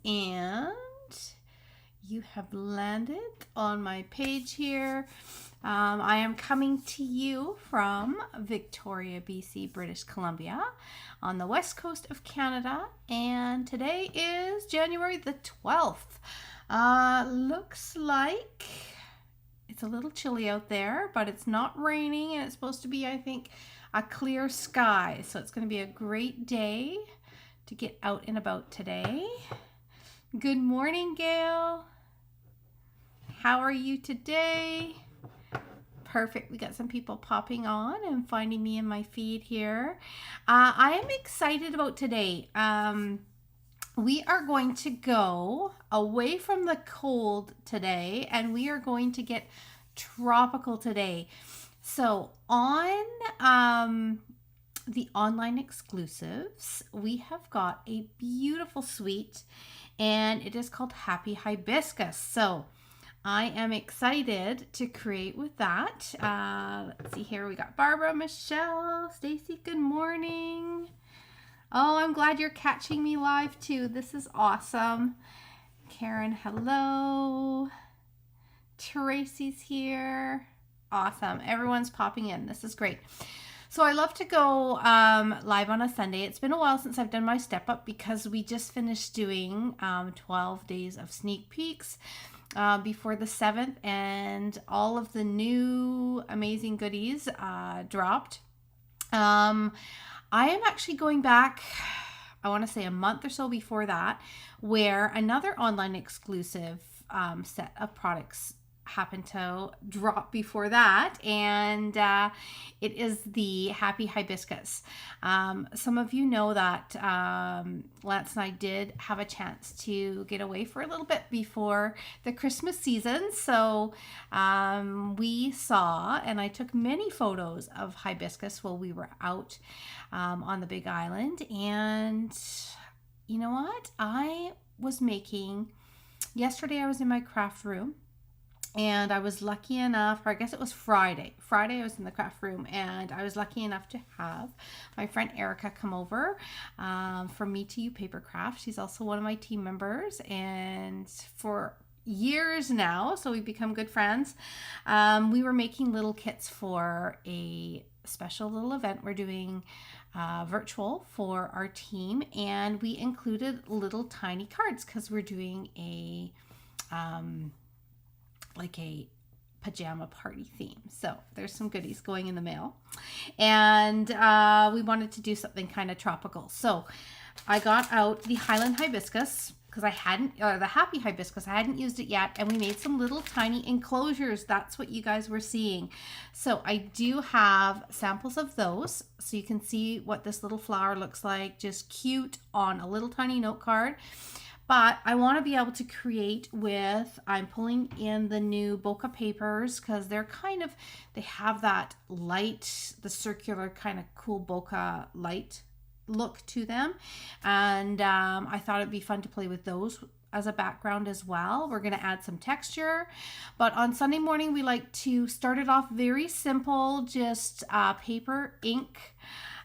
and you have landed on my page here. I am coming to you from Victoria, BC, British Columbia, on the west coast of Canada, and today is January the 12th. Looks like it's a little chilly out there, but it's not raining, and it's supposed to be, I think, a clear sky, so it's going to be a great day to get out and about today. Good morning, Gail. How are you today? Perfect. We got some people popping on and finding me in my feed here. I am excited about today. We are going to go away from the cold today, and we are going to get tropical today. So on the online exclusives, we have got a beautiful suite, and it is called Happy Hibiscus. So I am excited to create with that. Let's see here. We got Barbara, Michelle, Stacy, good morning. Oh, I'm glad you're catching me live too. This is awesome. Karen, hello. Tracy's here. Awesome. Everyone's popping in. This is great. So I love to go live on a Sunday. It's been a while since I've done my step up because we just finished doing 12 days of sneak peeks before the 7th, and all of the new amazing goodies dropped. I am actually going back, I want to say a month or so before that, where another online exclusive set of products happened to drop before that, and it is the Happy Hibiscus. Some of you know that Lance and I did have a chance to get away for a little bit before the Christmas season, so we saw, and I took many photos of hibiscus while we were out on the Big Island. And you know what, I was making, yesterday I was in my craft room, and I was lucky enough, or I guess it was Friday I was in the craft room, and I was lucky enough to have my friend Erica come over from Me to You Paper Craft. She's also one of my team members, and for years now, so we've become good friends. We were making little kits for a special little event we're doing virtual for our team, and we included little tiny cards because we're doing a like a pajama party theme. So there's some goodies going in the mail, and we wanted to do something kind of tropical. So I got out the Highland Hibiscus because I hadn't, or the Happy Hibiscus, I hadn't used it yet, and we made some little tiny enclosures. That's what you guys were seeing. So I do have samples of those, so you can see what this little flower looks like, just cute on a little tiny note card. But I want to be able to create with, I'm pulling in the new bokeh papers because they're kind of, they have that light, the circular kind of cool bokeh light look to them. And I thought it'd be fun to play with those as a background as well. We're going to add some texture. But on Sunday morning, we like to start it off very simple, just paper, ink,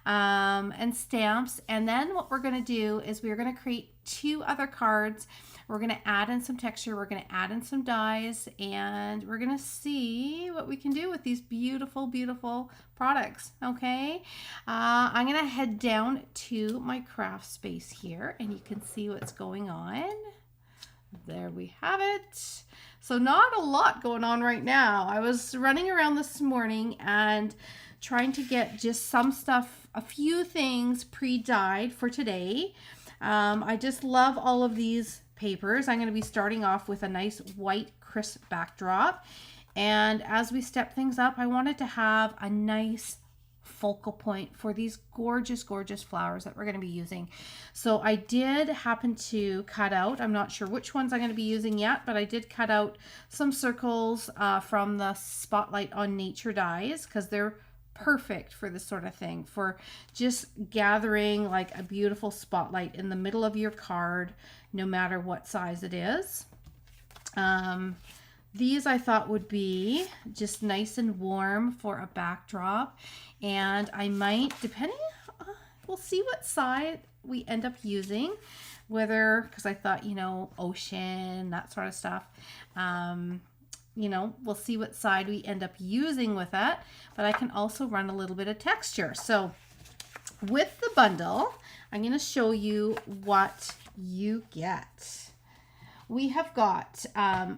and stamps. And then what we're going to do is we're going to create 2 other cards. We're going to add in some texture, we're going to add in some dies, and we're going to see what we can do with these beautiful, beautiful products. Okay, I'm going to head down to my craft space here, and you can see what's going on. There we have it. So not a lot going on right now. I was running around this morning and trying to get just some stuff, a few things pre-dyed for today. I just love all of these papers. I'm going to be starting off with a nice white crisp backdrop, and as we step things up, I wanted to have a nice focal point for these gorgeous, gorgeous flowers that we're going to be using. So I did happen to cut out, I'm not sure which ones I'm going to be using yet, but I did cut out some circles from the Spotlight on Nature dies, because they're perfect for this sort of thing, for just gathering like a beautiful spotlight in the middle of your card, no matter what size it is. These I thought would be just nice and warm for a backdrop, and I might, depending, we'll see what side we end up using, with her because I thought, you know, ocean, that sort of stuff. You know, we'll see what side we end up using with it, but I can also run a little bit of texture. So with the bundle, I'm going to show you what you get. We have got a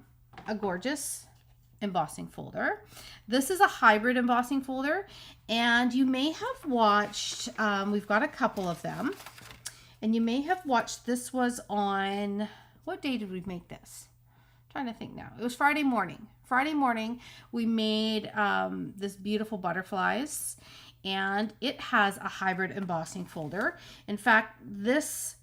gorgeous embossing folder. This is a hybrid embossing folder, and you may have watched, we've got a couple of them, and you may have watched, this was on, what day did we make this? I'm trying to think now. It was Friday morning. Friday morning, we made this beautiful butterflies, and it has a hybrid embossing folder. In fact, this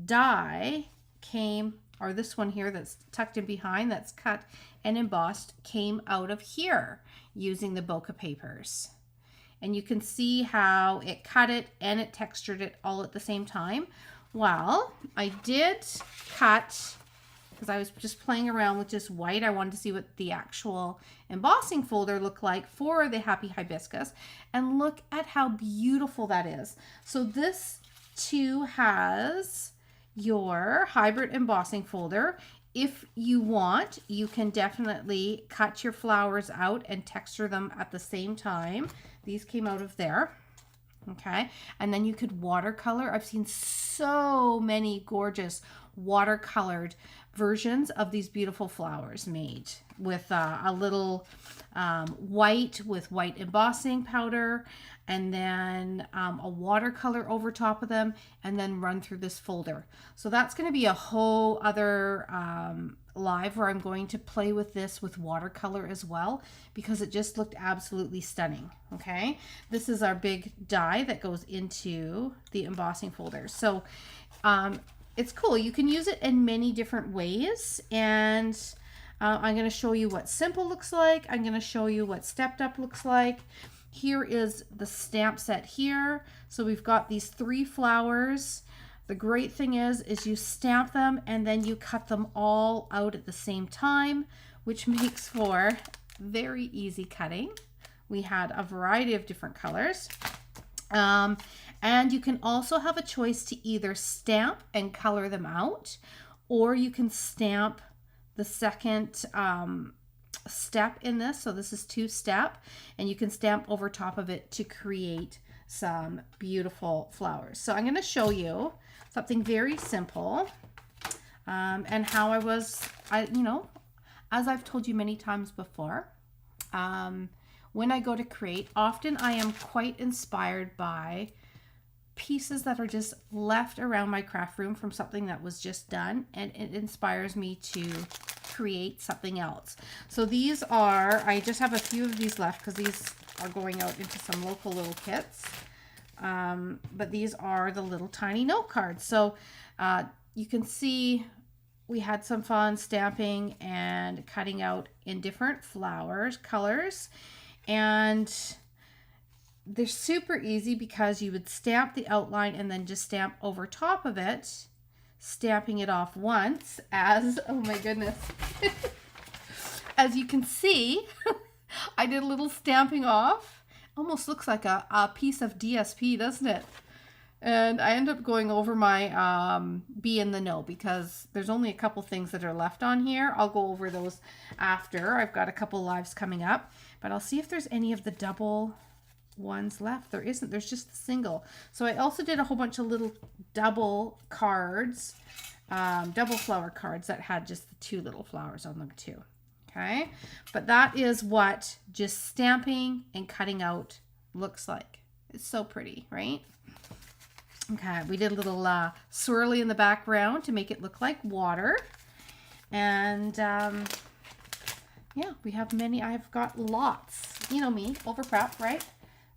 die came, or this one here that's tucked in behind, that's cut and embossed, came out of here using the bokeh papers. And you can see how it cut it and it textured it all at the same time. Well, I did cut, because I was just playing around with just white. I wanted to see what the actual embossing folder looked like for the Happy Hibiscus. And look at how beautiful that is. So this too has your hybrid embossing folder. If you want, you can definitely cut your flowers out and texture them at the same time. These came out of there. Okay, and then you could watercolor. I've seen so many gorgeous watercolored versions of these beautiful flowers made with a little white with white embossing powder, and then a watercolor over top of them, and then run through this folder. So that's going to be a whole other live where I'm going to play with this with watercolor as well, because it just looked absolutely stunning. Okay, this is our big die that goes into the embossing folder. So it's cool. You can use it in many different ways, and I'm going to show you what simple looks like. I'm going to show you what stepped up looks like. Here is the stamp set here. So we've got these 3 flowers. The great thing is you stamp them and then you cut them all out at the same time, which makes for very easy cutting. We had a variety of different colors. And you can also have a choice to either stamp and color them out, or you can stamp the second step in this. So this is 2-step, and you can stamp over top of it to create some beautiful flowers. So I'm going to show you something very simple, and how you know, as I've told you many times before, when I go to create, often I am quite inspired by pieces that are just left around my craft room from something that was just done, and it inspires me to create something else. So these are, I just have a few of these left because these are going out into some local little kits, but these are the little tiny note cards. So you can see we had some fun stamping and cutting out in different flowers, colors, and they're super easy because you would stamp the outline and then just stamp over top of it, stamping it off once as, oh my goodness, as you can see, I did a little stamping off. Almost looks like a piece of DSP, doesn't it? And I end up going over my Be in the Know because there's only a couple things that are left on here. I'll go over those after. I've got a couple lives coming up, but I'll see if there's any of the double ones left. There isn't. There's just the single. So I also did a whole bunch of little double cards, double flower cards that had just the 2 little flowers on them too. Okay, but that is what just stamping and cutting out looks like. It's so pretty, right? Okay, we did a little swirly in the background to make it look like water. And yeah, we have many. I've got lots. You know me, over prep, right?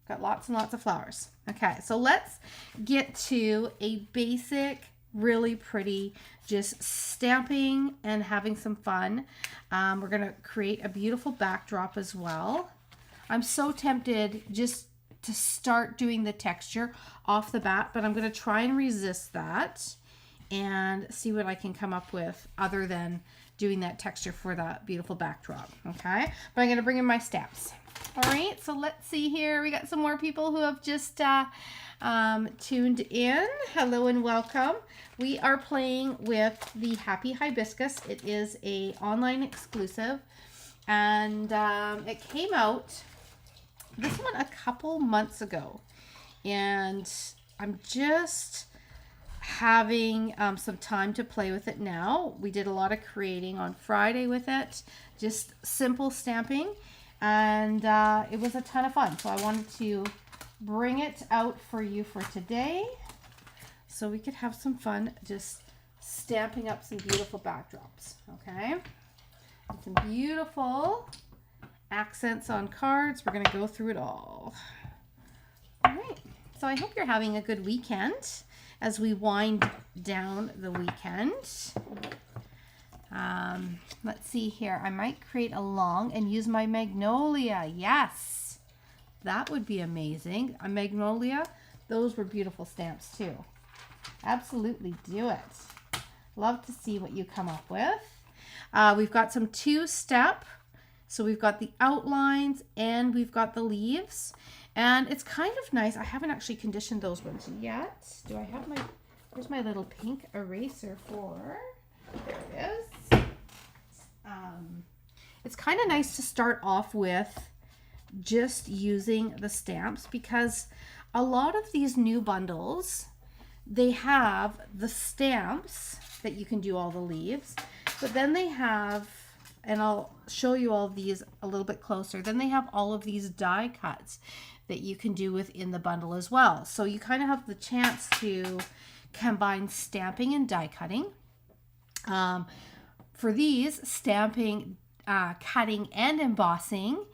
Got lots and lots of flowers. Okay, so let's get to a basic, really pretty, just stamping and having some fun. We're going to create a beautiful backdrop as well. I'm so tempted just to start doing the texture off the bat, but I'm going to try and resist that and see what I can come up with other than doing that texture for that beautiful backdrop. Okay, but I'm going to bring in my stamps. All right, so let's see here. We got some more people who have just tuned in. Hello and welcome. We are playing with the Happy Hibiscus. It is a online exclusive, and it came out, this one, a couple months ago, and I'm just having some time to play with it now. We did a lot of creating on Friday with it, just simple stamping, and it was a ton of fun. So I wanted to bring it out for you for today so we could have some fun just stamping up some beautiful backdrops. Okay, and some beautiful accents on cards. We're going to go through it all. All right, so I hope you're having a good weekend as we wind down the weekend. Let's see here. I might create a long and use my magnolia. Yes, that would be amazing. A magnolia, those were beautiful stamps too. Absolutely do it. Love to see what you come up with. We've got some two-step. So we've got the outlines and we've got the leaves. And it's kind of nice. I haven't actually conditioned those ones yet. Do I have my, where's my little pink eraser for? There it is. It's kind of nice to start off with just using the stamps, because a lot of these new bundles, they have the stamps that you can do all the leaves, but then they have, and I'll show you all of these a little bit closer, then they have all of these die cuts that you can do within the bundle as well. So you kind of have the chance to combine stamping and die cutting. For these, stamping, cutting, and embossing,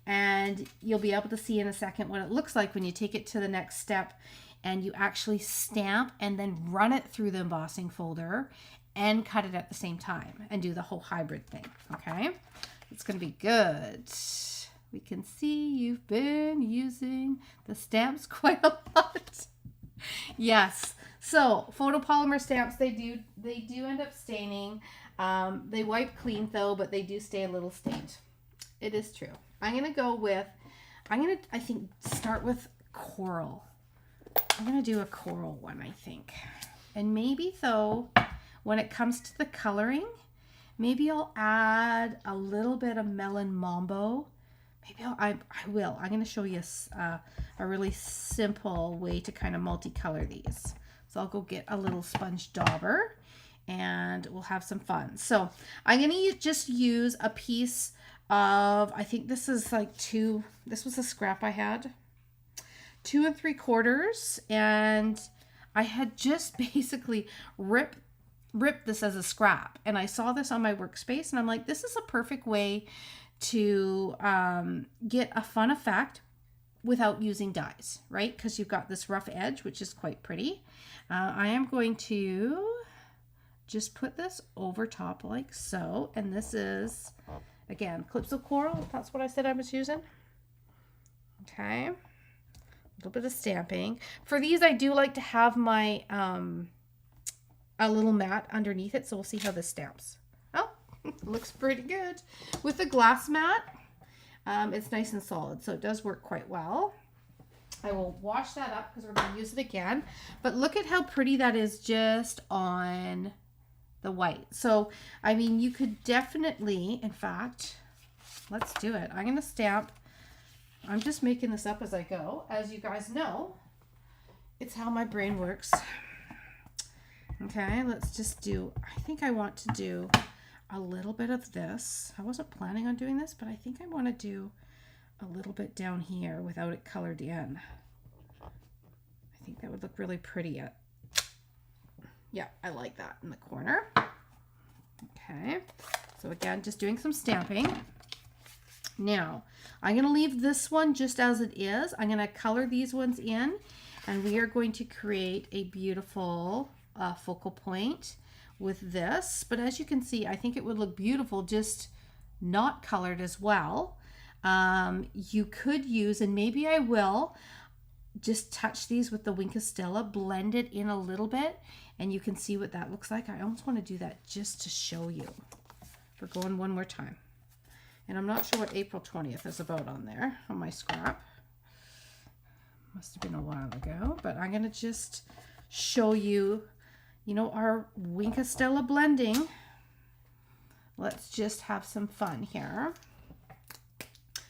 and you'll be able to see in a second what it looks like when you take it to the next step and you actually stamp and then run it through the embossing folder and cut it at the same time and do the whole hybrid thing. Okay, it's going to be good. We can see you've been using the stamps quite a lot. Yes, so photopolymer stamps, they do end up staining. They wipe clean though, but they do stay a little stained. It is true. I'm going to go with, I think, start with coral. I'm going to do a coral one, I think. And maybe though, when it comes to the coloring, maybe I'll add a little bit of melon mambo. Maybe I will. I'm going to show you a really simple way to kind of multicolor these. So I'll go get a little sponge dauber and we'll have some fun. So I'm going to just use a piece of, I think this is like this was a scrap I had, 2 3/4, and I had just basically ripped this as a scrap, and I saw this on my workspace and I'm like, this is a perfect way to get a fun effect without using dies, right? Because you've got this rough edge, which is quite pretty. I am going to just put this over top like so, and this is, again, clips of coral. That's what I said I was using. Okay, a little bit of stamping. For these, I do like to have my a little mat underneath it, so we'll see how this stamps. Oh, looks pretty good. With the glass mat, it's nice and solid, so it does work quite well. I will wash that up because we're going to use it again. But look at how pretty that is just on the white. So, I mean, you could definitely, in fact, let's do it. I'm going to stamp. I'm just making this up as I go. As you guys know, it's how my brain works. Okay, let's just do, I think I want to do a little bit of this. I wasn't planning on doing this, but I think I want to do a little bit down here without it colored in. I think that would look really pretty. Yeah, I like that in the corner. Okay, so again, just doing some stamping. Now, I'm going to leave this one just as it is. I'm going to color these ones in, and we are going to create a beautiful focal point with this. But as you can see, I think it would look beautiful just not colored as well. You could use, and maybe I will, just touch these with the Wink of Stella, blend it in a little bit, and you can see what that looks like. I almost want to do that just to show you. We're going one more time. And I'm not sure what April 20th is about on there, on my scrap. Must have been a while ago, but I'm going to just show you, you know, our Wink of Stella blending. Let's just have some fun here.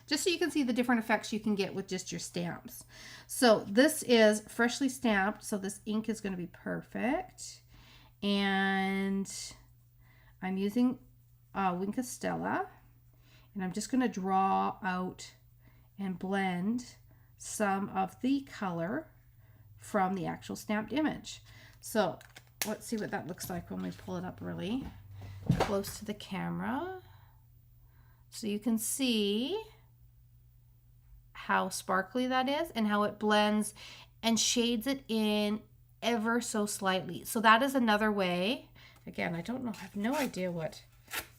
Just so you can see the different effects you can get with just your stamps. So this is freshly stamped, so this ink is going to be perfect. And I'm using Wink of Stella, and I'm just going to draw out and blend some of the color from the actual stamped image. So let's see what that looks like when we pull it up really close to the camera. So you can see how sparkly that is and how it blends and shades it in ever so slightly. So that is another way. Again, I don't know, I have no idea what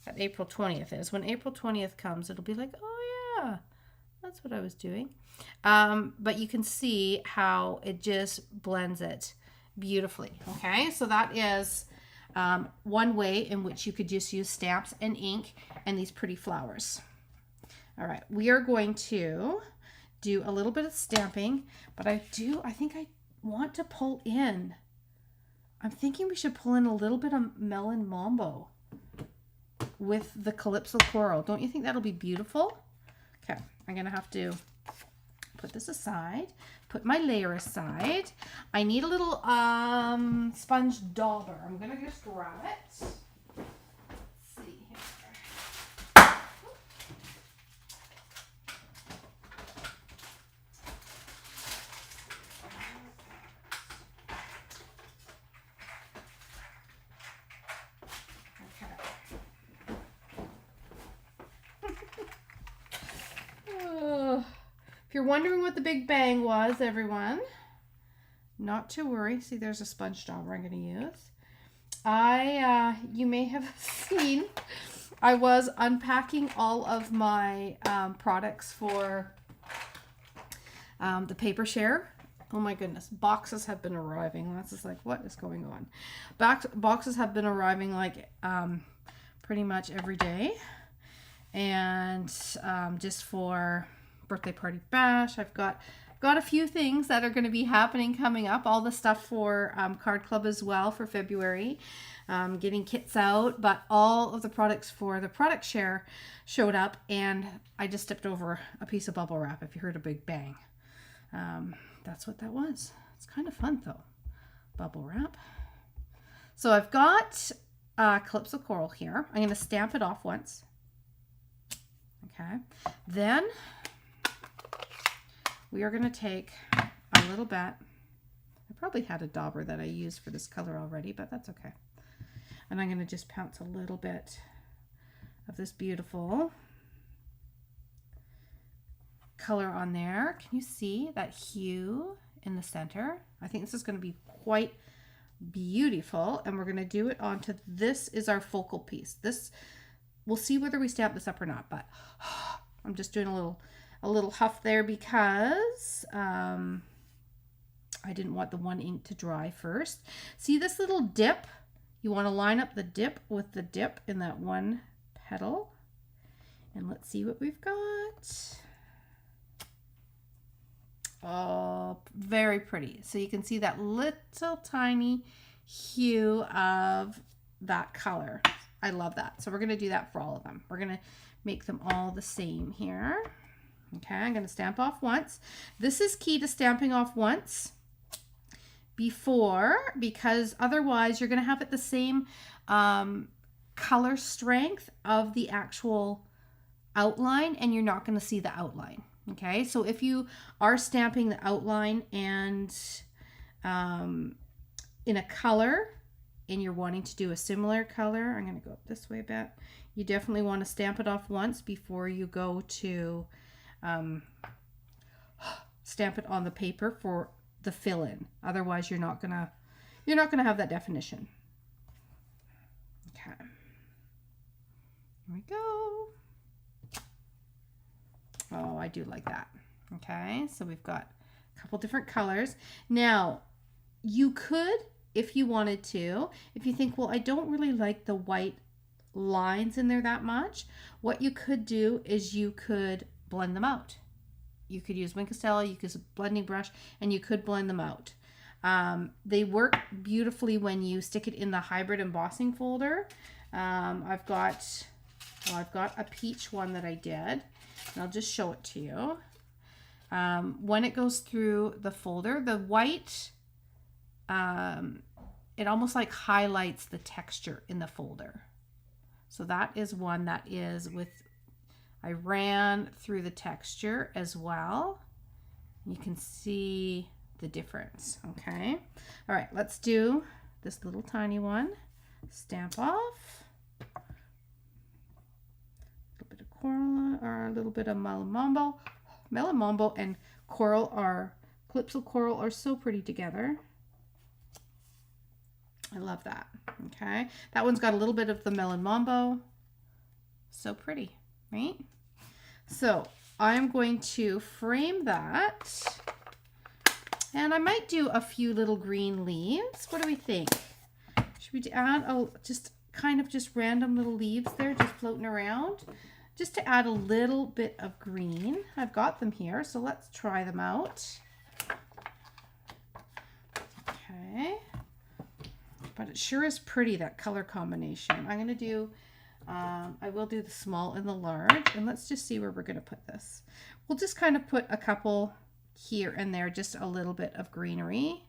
that April 20th is. When April 20th comes, it'll be like, oh yeah, that's what I was doing. But you can see how it just blends it beautifully. Okay, so that is one way in which you could just use stamps and ink and these pretty flowers. All right, we are going to do a little bit of stamping, but I think I want to pull in. I'm thinking we should pull in a little bit of Melon Mambo with the Calypso Coral. Don't you think that'll be beautiful? Okay, I'm gonna have to put this aside, put my layer aside. I need a little sponge dauber. I'm gonna just grab it. Let's see here. If you're wondering what the Big Bang was, everyone, not to worry. See, there's a sponge dauber I'm going to use. You may have seen, I was unpacking all of my products for the paper share. Oh my goodness, boxes have been arriving. That's just like, what is going on? Boxes have been arriving like pretty much every day. And just for birthday party bash, I've got a few things that are going to be happening coming up. All the stuff for Card Club as well for February, getting kits out, but all of the products for the product share showed up, and I just stepped over a piece of bubble wrap. If you heard a big bang, that's what that was. It's kind of fun though, bubble wrap. So I've got Calypso Coral here. I'm going to stamp it off once. Okay, then we are going to take a little bit. I probably had a dauber that I used for this color already, but that's okay. And I'm going to just pounce a little bit of this beautiful color on there. Can you see that hue in the center? I think this is going to be quite beautiful, and we're going to do it onto, this is our focal piece. This, we'll see whether we stamp this up or not, but I'm just doing a little huff there because I didn't want the one ink to dry first. See this little dip? You want to line up the dip with the dip in that one petal. And let's see what we've got. Oh, very pretty. So you can see that little tiny hue of that color. I love that. So we're going to do that for all of them. We're going to make them all the same here. Okay, I'm going to stamp off once. This is key to stamping off once before, because otherwise you're going to have it the same color strength of the actual outline, and you're not going to see the outline. Okay, so if you are stamping the outline and in a color, and you're wanting to do a similar color, I'm going to go up this way a bit. You definitely want to stamp it off once before you go to stamp it on the paper for the fill-in. Otherwise, you're not gonna have that definition. Okay, here we go. Oh, I do like that. Okay, so we've got a couple different colors. Now, you could, if you wanted to, if you think, well, I don't really like the white lines in there that much, what you could do is you could blend them out. You could use Wink of Stella, you could use a blending brush, and you could blend them out. They work beautifully when you stick it in the hybrid embossing folder. I've got a peach one that I did, and I'll just show it to you. When it goes through the folder, the white, it almost like highlights the texture in the folder. So that is one that is with, I ran through the texture as well. You can see the difference, okay? All right, let's do this little tiny one. Stamp off. A little bit of coral, or a little bit of Melamombo. Melamombo and coral Calypso coral are so pretty together. I love that, okay? That one's got a little bit of the Melamombo. So pretty, right? So I'm going to frame that, and I might do a few little green leaves. What do we think? Should we add just random little leaves there just floating around, just to add a little bit of green? I've got them here, so let's try them out. Okay, but it sure is pretty, that color combination. I'm going to do I will do the small and the large, and let's just see where we're going to put this. We'll just kind of put a couple here and there, just a little bit of greenery.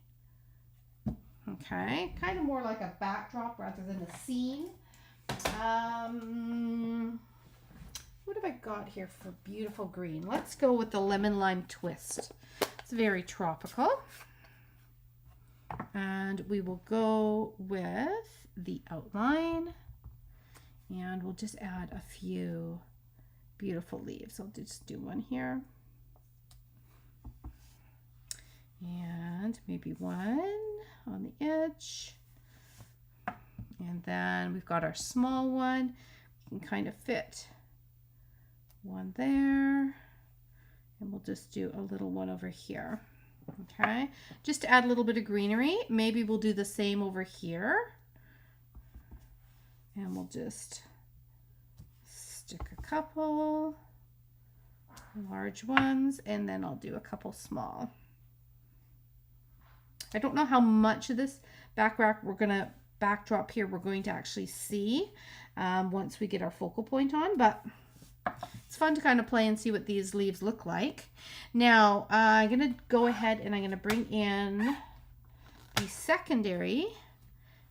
Okay, kind of more like a backdrop rather than a scene. What have I got here for beautiful green? Let's go with the lemon lime twist. It's very tropical. And we will go with the outline. And we'll just add a few beautiful leaves. I'll just do one here. And maybe one on the edge. And then we've got our small one. We can kind of fit one there. And we'll just do a little one over here. Okay, just to add a little bit of greenery. Maybe we'll do the same over here. And we'll just stick a couple large ones, and then I'll do a couple small. I don't know how much of this backdrop here we're going to actually see once we get our focal point on, but it's fun to kind of play and see what these leaves look like. Now I'm going to go ahead and I'm going to bring in the secondary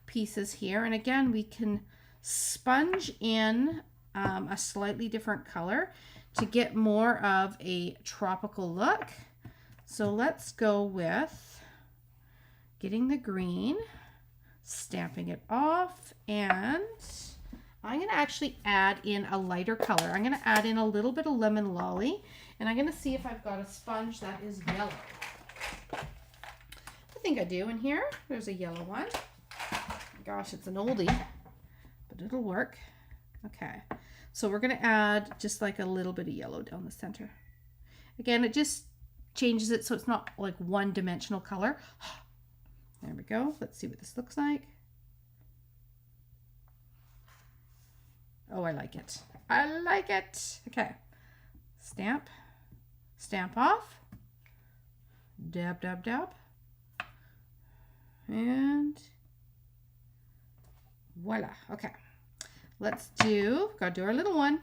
pieces here, and again we can sponge in a slightly different color to get more of a tropical look. So let's go with getting the green, stamping it off, and I'm going to actually add in a lighter color. I'm going to add in a little bit of lemon lolly, and I'm going to see if I've got a sponge that is yellow. I think I do in here. There's a yellow one. Gosh, it's an oldie, but it'll work. Okay, so we're going to add just like a little bit of yellow down the center. Again, it just changes it so it's not like one-dimensional color. There we go. Let's see what this looks like. Oh, I like it. I like it. Okay. Stamp. Stamp off. Dab, dab, dab. And voila. Okay. Let's gotta do our little one.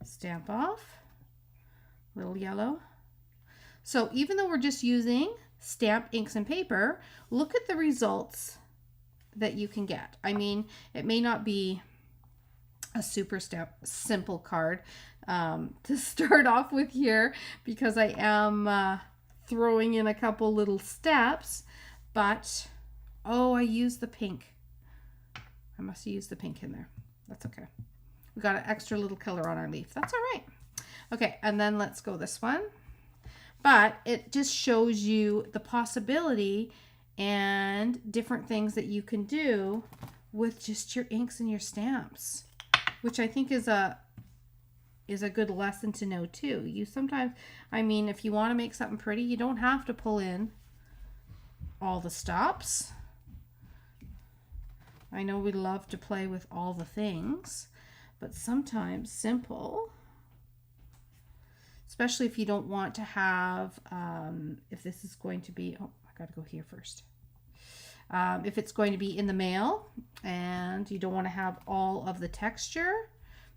Stamp off. Little yellow. So even though we're just using stamp inks and paper, look at the results that you can get. I mean, it may not be a super simple card to start off with here, because I am throwing in a couple little steps, but oh, I used the pink. I must have used the pink in there. That's okay. We got an extra little color on our leaf. That's all right. Okay, and then let's go this one. But it just shows you the possibility and different things that you can do with just your inks and your stamps, which I think is a is a good lesson to know too. You sometimes, I mean, if you want to make something pretty, you don't have to pull in all the stops. I know we love to play with all the things, but sometimes simple, especially if you don't want to have, if this is going to be, oh, I got to go here first. If it's going to be in the mail and you don't want to have all of the texture,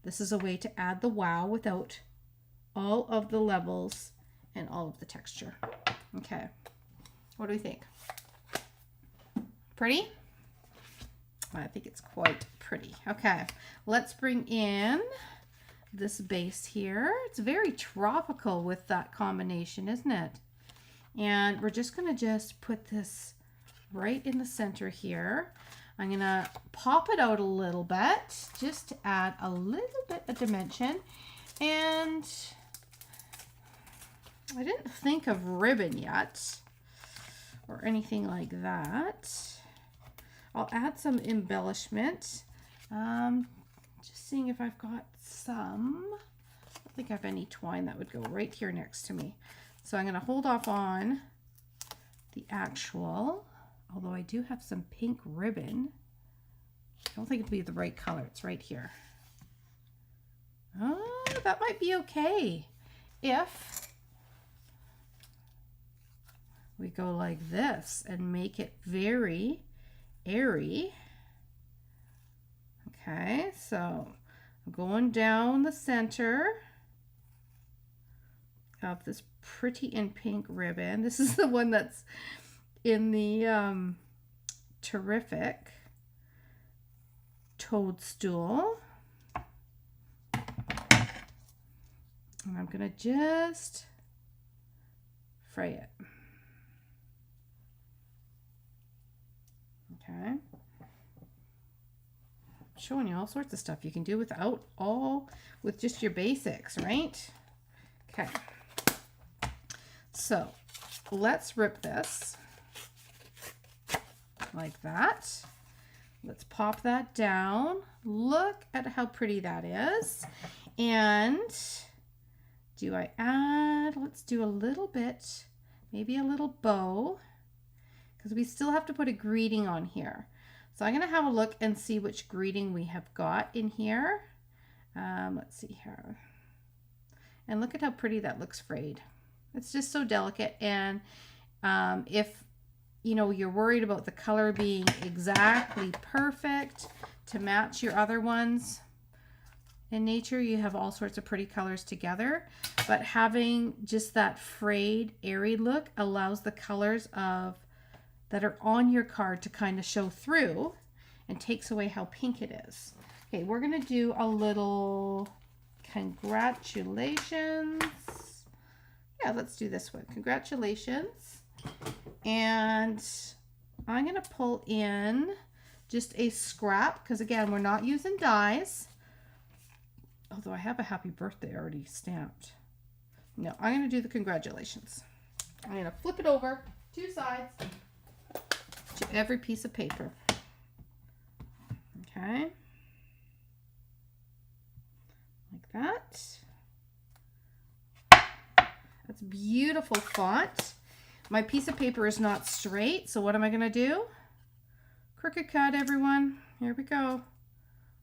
this is a way to add the wow without all of the levels and all of the texture. Okay, what do we think? Pretty? I think it's quite pretty. Okay, let's bring in this base here. It's very tropical with that combination, isn't it? And we're just gonna just put this right in the center here. I'm gonna pop it out a little bit just to add a little bit of dimension. And I didn't think of ribbon yet or anything like that. I'll add some embellishment. Just seeing if I've got some. I don't think I have any twine that would go right here next to me. So I'm going to hold off on the actual, although I do have some pink ribbon. I don't think it'd be the right color. It's right here. Oh, that might be okay if we go like this and make it very airy. Okay, so I'm going down the center of this pretty and pink ribbon. This is the one that's in the terrific toadstool. And I'm gonna just fray it. Okay. Showing you all sorts of stuff you can do with just your basics, right? Okay. So let's rip this like that. Let's pop that down. Look at how pretty that is. And do I add, let's do a little bit, maybe a little bow, because we still have to put a greeting on here. So I'm going to have a look and see which greeting we have got in here. Let's see here. And look at how pretty that looks frayed. It's just so delicate. And if you know you're worried about the color being exactly perfect to match your other ones, in nature you have all sorts of pretty colors together, but having just that frayed, airy look allows the colors that are on your card to kind of show through and takes away how pink it is. Okay, we're gonna do a little congratulations. Yeah, let's do this one. Congratulations. And I'm gonna pull in just a scrap, because again, we're not using dies. Although I have a happy birthday already stamped. No, I'm gonna do the congratulations. I'm gonna flip it over 2 sides to every piece of paper. Okay. Like that. That's beautiful font. My piece of paper is not straight, so what am I going to do? Crooked cut, everyone. Here we go.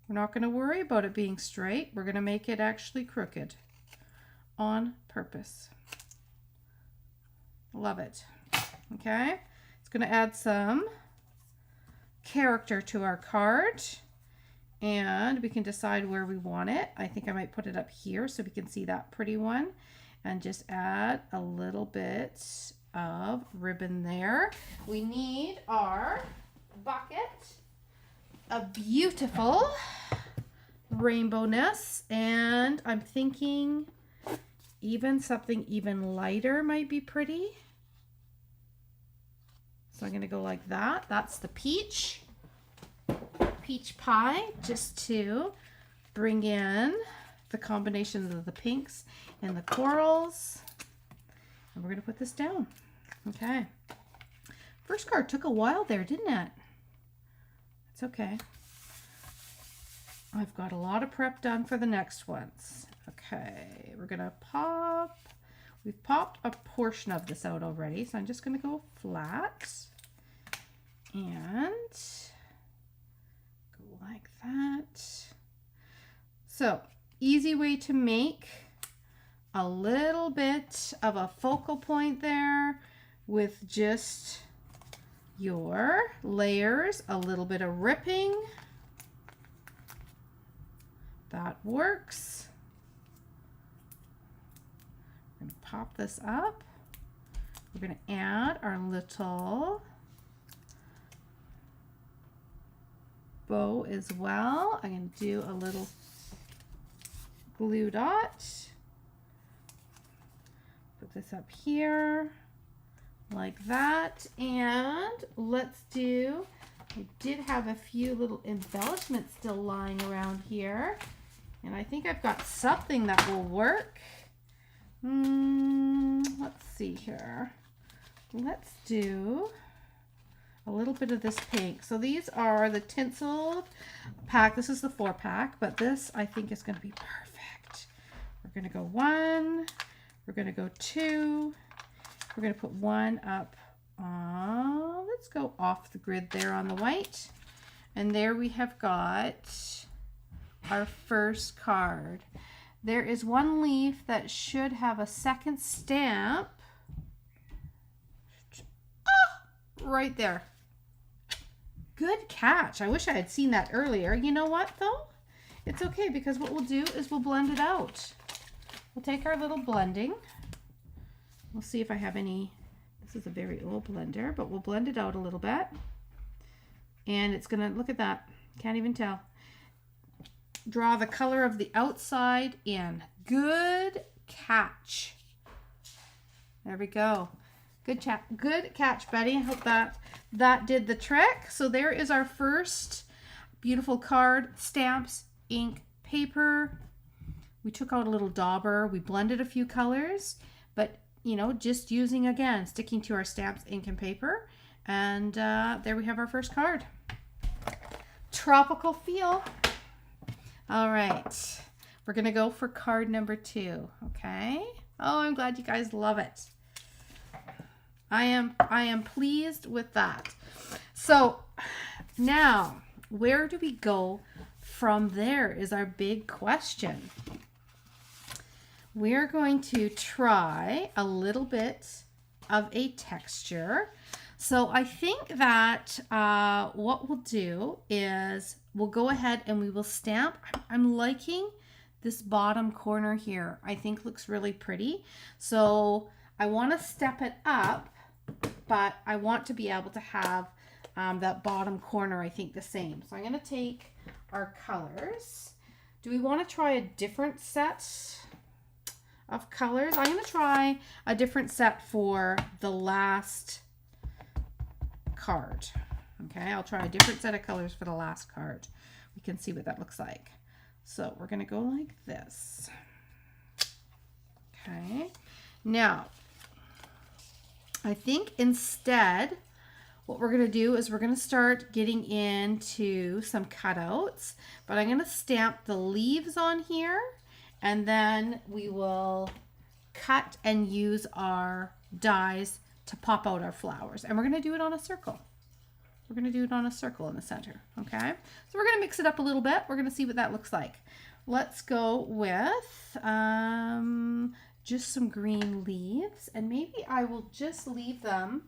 We're not going to worry about it being straight. We're going to make it actually crooked on purpose. Love it. Okay. It's going to add some character to our card, and we can decide where we want it. I think I might put it up here so we can see that pretty one, and just add a little bit of ribbon there. We need our bucket, a beautiful rainbowness, and I'm thinking even something even lighter might be pretty. So I'm going to go like that. That's the peach pie, just to bring in the combinations of the pinks and the corals. And we're going to put this down. Okay. First card took a while there, didn't it? It's okay. I've got a lot of prep done for the next ones. Okay, we're gonna pop. We've popped a portion of this out already, so I'm just gonna go flat and go like that. So, easy way to make a little bit of a focal point there with just your layers, a little bit of ripping. That works. I'm going to pop this up. We're going to add our little bow as well. I'm going to do a little glue dot. Put this up here like that. And let's do, I did have a few little embellishments still lying around here. And I think I've got something that will work. Let's see here. Let's do a little bit of this pink. So these are the tinsel pack. This is the 4-pack, but this I think is going to be perfect. We're going to go 1. We're going to go 2. We're going to put 1 up. Let's go off the grid there on the white. And there we have got our first card. There is one leaf that should have a second stamp. Right there. Good catch. I wish I had seen that earlier. You know what though? It's okay, because what we'll do is we'll blend it out. We'll take our little blending. We'll see if I have any. This is a very old blender, but we'll blend it out a little bit. And it's gonna, look at that. Can't even tell. Draw the color of the outside in. Good catch. There we go. Good catch, Betty. I hope that did the trick. So there is our first beautiful card. Stamps, ink, paper. We took out a little dauber. We blended a few colors, but you know, just using, again, sticking to our stamps, ink, and paper. And there we have our first card. Tropical feel. All right, we're gonna go for card number 2, okay? Oh, I'm glad you guys love it. I am pleased with that. So now, where do we go from there is our big question. We're going to try a little bit of a texture. So I think that what we'll do is we'll go ahead and we will stamp. I'm liking this bottom corner here. I think looks really pretty. So I want to step it up, but I want to be able to have that bottom corner, I think, the same. So I'm going to take our colors. Do we want to try a different set of colors? I'm going to try a different set for the last card. Okay, I'll try a different set of colors for the last card. We can see what that looks like. So we're going to go like this. Okay, now I think instead what we're going to do is we're going to start getting into some cutouts, but I'm going to stamp the leaves on here, and then we will cut and use our dies to pop out our flowers. And we're going to do it on a circle. We're going to do it on a circle in the center, okay? So we're going to mix it up a little bit. We're going to see what that looks like. Let's go with just some green leaves, and maybe I will just leave them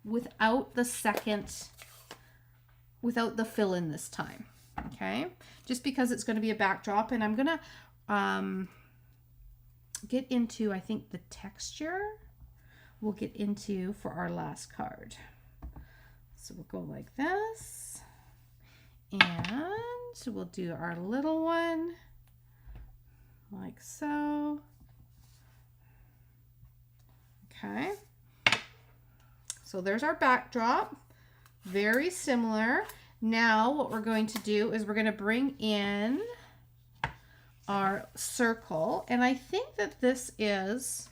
without the fill-in this time, okay? Just because it's going to be a backdrop, and I'm going to get into, I think, the texture we'll get into for our last card. So we'll go like this, and we'll do our little one like so. Okay, so there's our backdrop, very similar. Now what we're going to do is we're going to bring in our circle, and I think that this is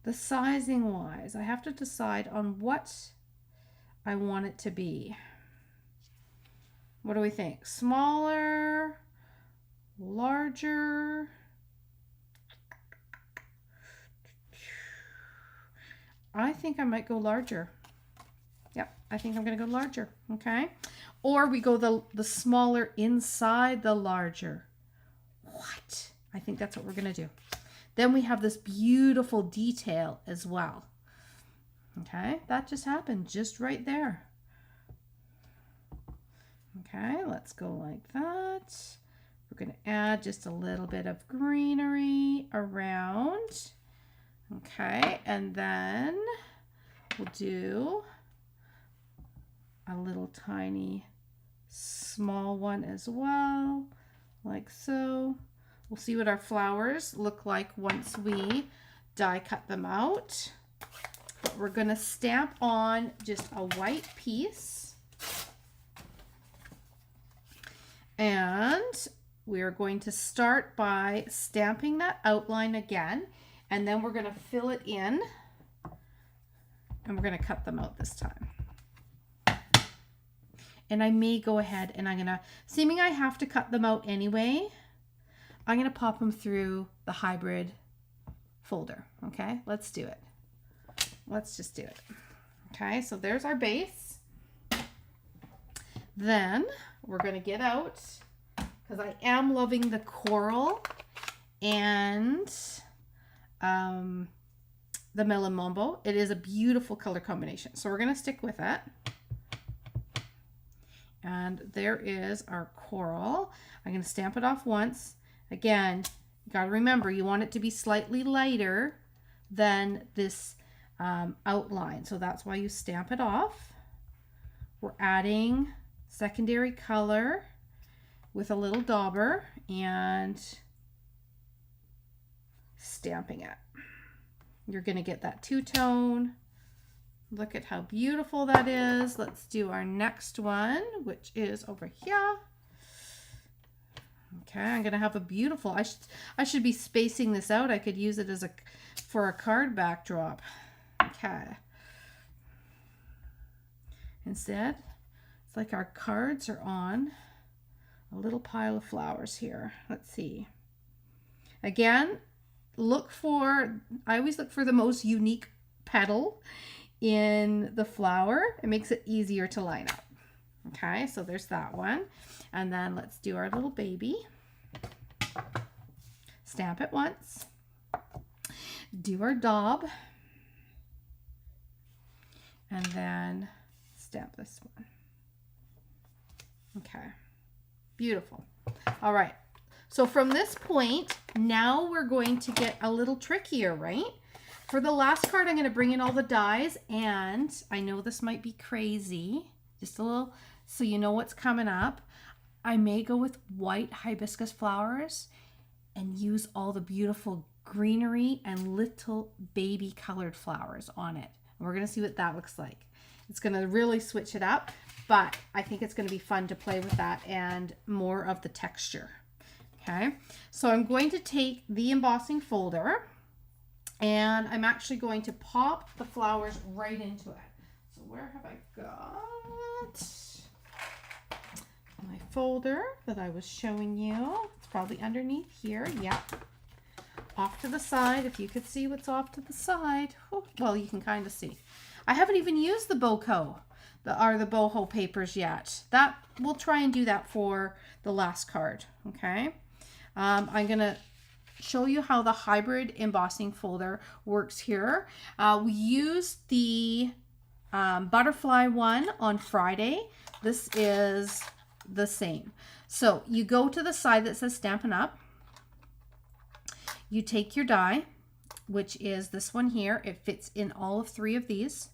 the sizing wise. I have to decide on what I want it to be. What do we think? Smaller larger. I think I might go larger. Yep, I think I'm going to go larger, okay? Or we go the smaller inside the larger. What? I think that's what we're going to do. Then we have this beautiful detail as well. Okay, that just happened just right there. Okay, let's go like that. We're going to add just a little bit of greenery around. Okay, and then we'll do a little tiny small one as well, like so. We'll see what our flowers look like once we die cut them out. But we're going to stamp on just a white piece. And we are going to start by stamping that outline again. And then we're going to fill it in. And we're going to cut them out this time. And I may go ahead and I'm going to, seeming I have to cut them out anyway, I'm going to pop them through the hybrid folder. Okay, let's do it. Let's just do it. Okay, so there's our base. Then we're going to get out, because I am loving the coral and the melon mambo. It is a beautiful color combination. So we're going to stick with it. And there is our coral. I'm going to stamp it off once. Again, you got to remember, you want it to be slightly lighter than this outline. So that's why you stamp it off. We're adding secondary color with a little dauber and stamping it. You're going to get that two-tone. Look at how beautiful that is. Let's do our next one, which is over here. Okay, I'm going to have a beautiful, I should be spacing this out. I could use it as for a card backdrop. Okay. Instead, it's like our cards are on a little pile of flowers here. Let's see. Again, I always look for the most unique petal in the flower. It makes it easier to line up. Okay, so there's that one. And then let's do our little baby. Stamp it once. Do our daub. And then stamp this one. Okay, beautiful. All right, so from this point, now we're going to get a little trickier, right? For the last card, I'm going to bring in all the dies, and I know this might be crazy, just a little, so you know what's coming up. I may go with white hibiscus flowers and use all the beautiful greenery and little baby colored flowers on it. And we're going to see what that looks like. It's going to really switch it up, but I think it's going to be fun to play with that and more of the texture. Okay, so I'm going to take the embossing folder and I'm actually going to pop the flowers right into it. So where have I got my folder that I was showing you? It's probably underneath here. Yep. Off to the side, if you could see what's off to the side. Well, you can kind of see. I haven't even used the boho papers yet. That we'll try and do that for the last card. Okay. I'm gonna show you how the hybrid embossing folder works here. We used the butterfly one on Friday. This is the same. So you go to the side that says Stampin' Up. You take your die, which is this one here. It fits in all of 3 of these.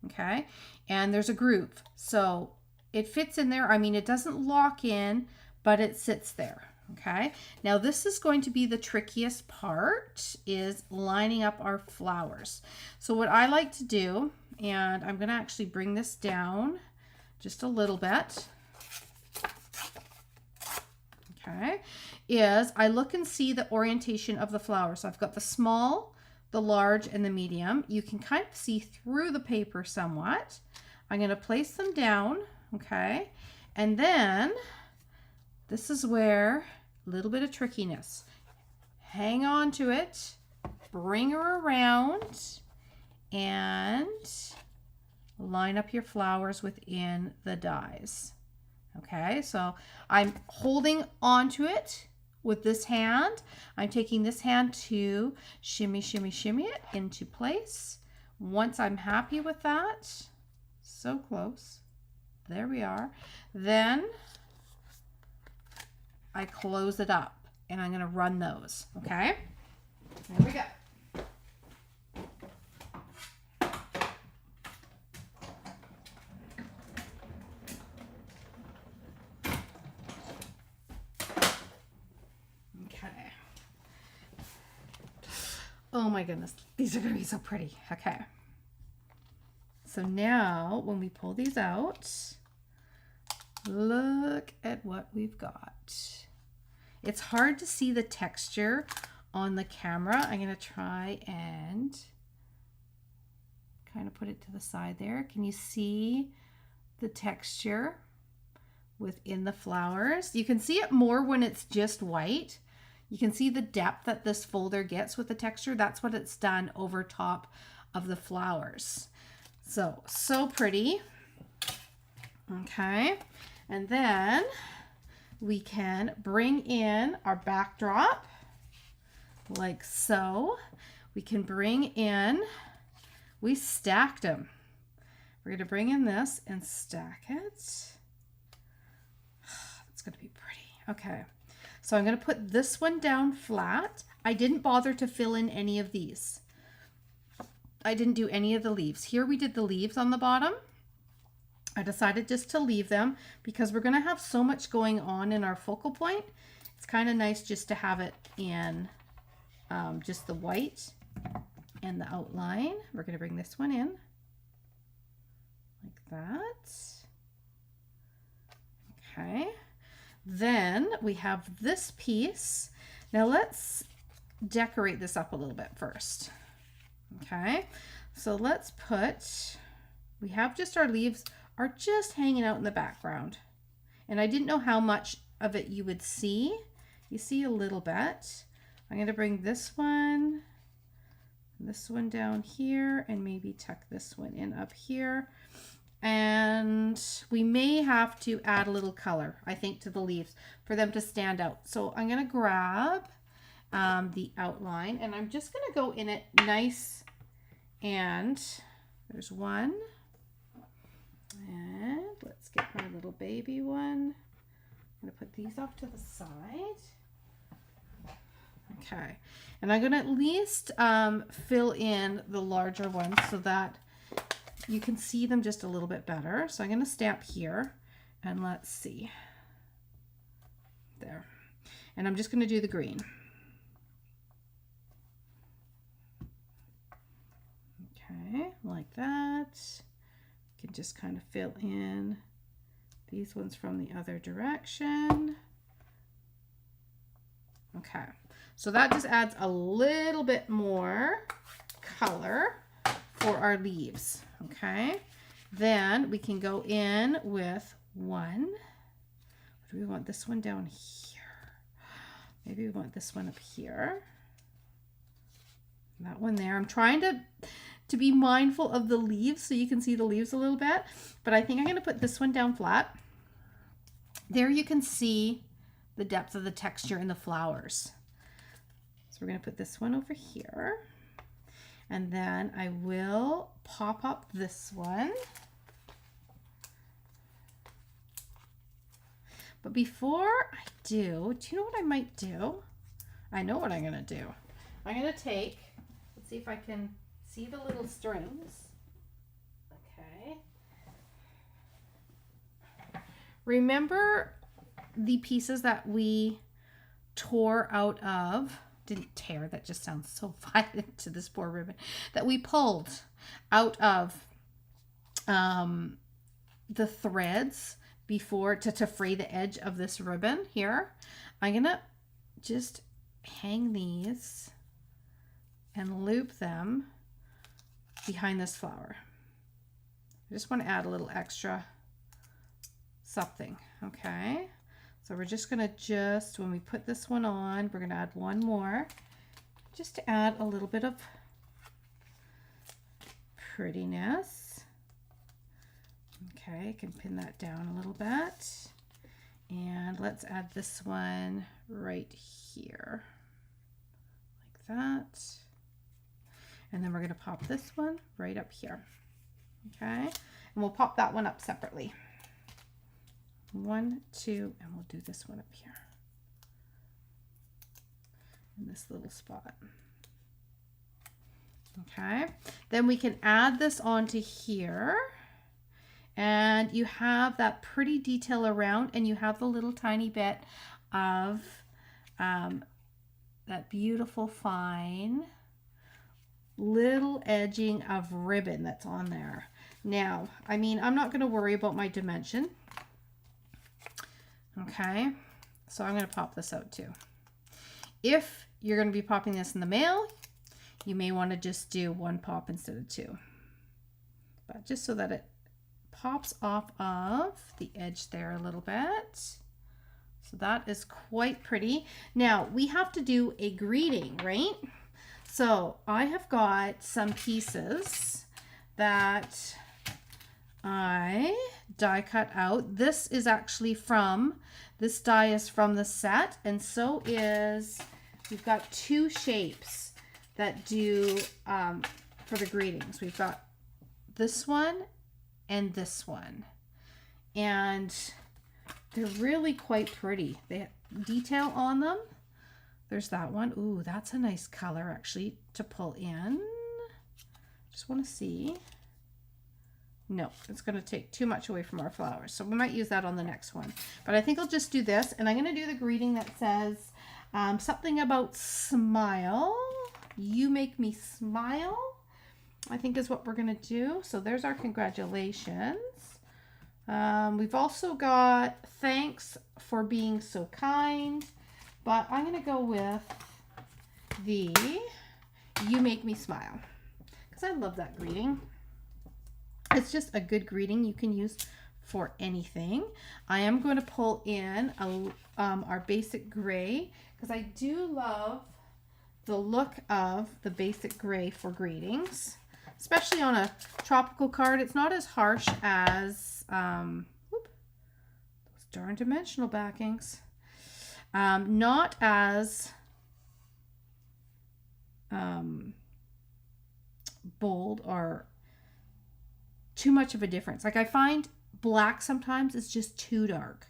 Okay, and there's a groove, so it fits in there. I mean, it doesn't lock in, but it sits there. Okay, now this is going to be the trickiest part, is lining up our flowers. So what I like to do, and I'm going to actually bring this down just a little bit, okay, is I look and see the orientation of the flower. So I've got the small, the large, and the medium. You can kind of see through the paper somewhat. I'm going to place them down, okay, and then this is where A little bit of trickiness. Hang on to it, bring her around, and line up your flowers within the dies. Okay, so I'm holding onto it with this hand. I'm taking this hand to shimmy, shimmy, shimmy it into place. Once I'm happy with that, so close, there we are, then I close it up and I'm going to run those. Okay, there we go. Okay. Oh my goodness, these are going to be so pretty. Okay. So now when we pull these out, look at what we've got. It's hard to see the texture on the camera. I'm going to try and kind of put it to the side there. Can you see the texture within the flowers? You can see it more when it's just white. You can see the depth that this folder gets with the texture. That's what it's done over top of the flowers. So pretty. Okay, and then we can bring in our backdrop like so. We can bring in, we stacked them. We're going to bring in this and stack it. It's going to be pretty. Okay, so I'm going to put this one down flat. I didn't bother to fill in any of these. I didn't do any of the leaves. Here we did the leaves on the bottom. I decided just to leave them because we're going to have so much going on in our focal point. It's kind of nice just to have it in just the white and the outline. We're going to bring this one in like that. Okay. Then we have this piece. Now let's decorate this up a little bit first. Okay, so let's put, we have just our leaves are just hanging out in the background. And I didn't know how much of it you would see. You see a little bit. I'm going to bring this one down here, and maybe tuck this one in up here. And we may have to add a little color, I think, to the leaves for them to stand out. So I'm going to grab the outline, and I'm just going to go in it nice, and there's one, and let's get my little baby one. I'm going to put these off to the side. Okay, and I'm going to at least fill in the larger ones so that you can see them just a little bit better. So I'm going to stamp here, and let's see, there, and I'm just going to do the green. Okay, like that. You can just kind of fill in these ones from the other direction. Okay, so that just adds a little bit more color for our leaves. Okay, then we can go in with one. Do we want this one down here? Maybe we want this one up here. That one there. I'm trying to be mindful of the leaves so you can see the leaves a little bit, but I think I'm going to put this one down flat. There you can see the depth of the texture in the flowers. So we're going to put this one over here, and then I will pop up this one. But before I do you know what I might do? I know what I'm going to do. I'm going to take, let's see if I can see the little strings. Okay. Remember the pieces that we tore out of, didn't tear, that just sounds so violent to this poor ribbon, that we pulled out of the threads before to fray the edge of this ribbon here. I'm gonna just hang these and loop them behind this flower. I just want to add a little extra something. Okay, So we're just going to when we put this one on, we're going to add one more just to add a little bit of prettiness. Okay, I can pin that down a little bit. And let's add this one right here, like that. And then we're going to pop this one right up here. Okay, and we'll pop that one up separately. 1, 2, and we'll do this one up here in this little spot. Okay, then we can add this onto here, and you have that pretty detail around, and you have the little tiny bit of that beautiful fine little edging of ribbon that's on there. Now, I mean, I'm not going to worry about my dimension. Okay, so I'm going to pop this out too. If you're going to be popping this in the mail, you may want to just do one pop instead of two, but just so that it pops off of the edge there a little bit. So that is quite pretty. Now we have to do a greeting, right? So I have got some pieces that I die cut out. This is actually this die is from the set, and so is, we've got two shapes that do for the greetings. We've got this one and this one, and they're really quite pretty. They have detail on them. There's that one. Ooh, that's a nice color actually to pull in. Just want to see. No, it's going to take too much away from our flowers, so we might use that on the next one. But I think I'll just do this, and I'm going to do the greeting that says something about smile. You make me smile, I think is what we're going to do. So there's our congratulations. We've also got thanks for being so kind, but I'm going to go with the you make me smile because I love that greeting. It's just a good greeting you can use for anything. I am going to pull in our basic gray because I do love the look of the basic gray for greetings, especially on a tropical card. It's not as harsh as those darn dimensional backings. Not as bold or too much of a difference. Like I find black sometimes is just too dark,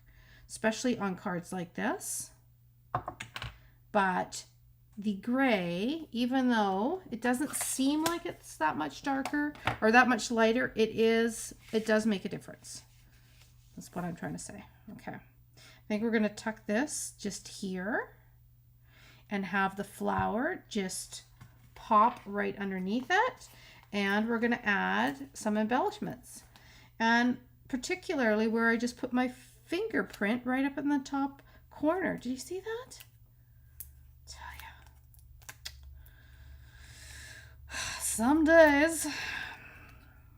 especially on cards like this. But the gray, even though it doesn't seem like it's that much darker or that much lighter, it does make a difference. That's what I'm trying to say. Okay. I think we're going to tuck this just here and have the flower just pop right underneath it. And we're going to add some embellishments, and particularly where I just put my fingerprint right up in the top corner. Did you see that? Tell ya. Some days.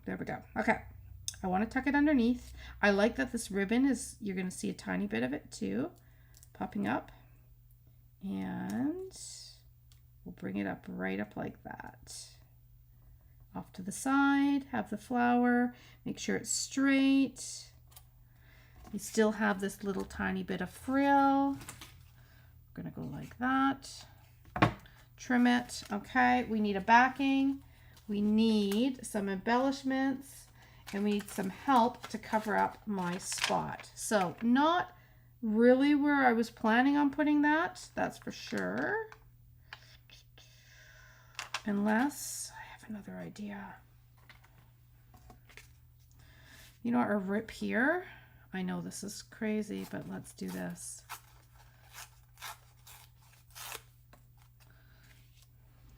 There we go. Okay. I want to tuck it underneath. I like that this ribbon is, you're going to see a tiny bit of it too, popping up. And we'll bring it up right up like that. Off to the side, have the flower, make sure it's straight. You still have this little tiny bit of frill. We're gonna go like that. Trim it. Okay, we need a backing. We need some embellishments, and we need some help to cover up my spot. So not really where I was planning on putting that, that's for sure. Unless another idea. You know, our rip here. I know this is crazy, but let's do this.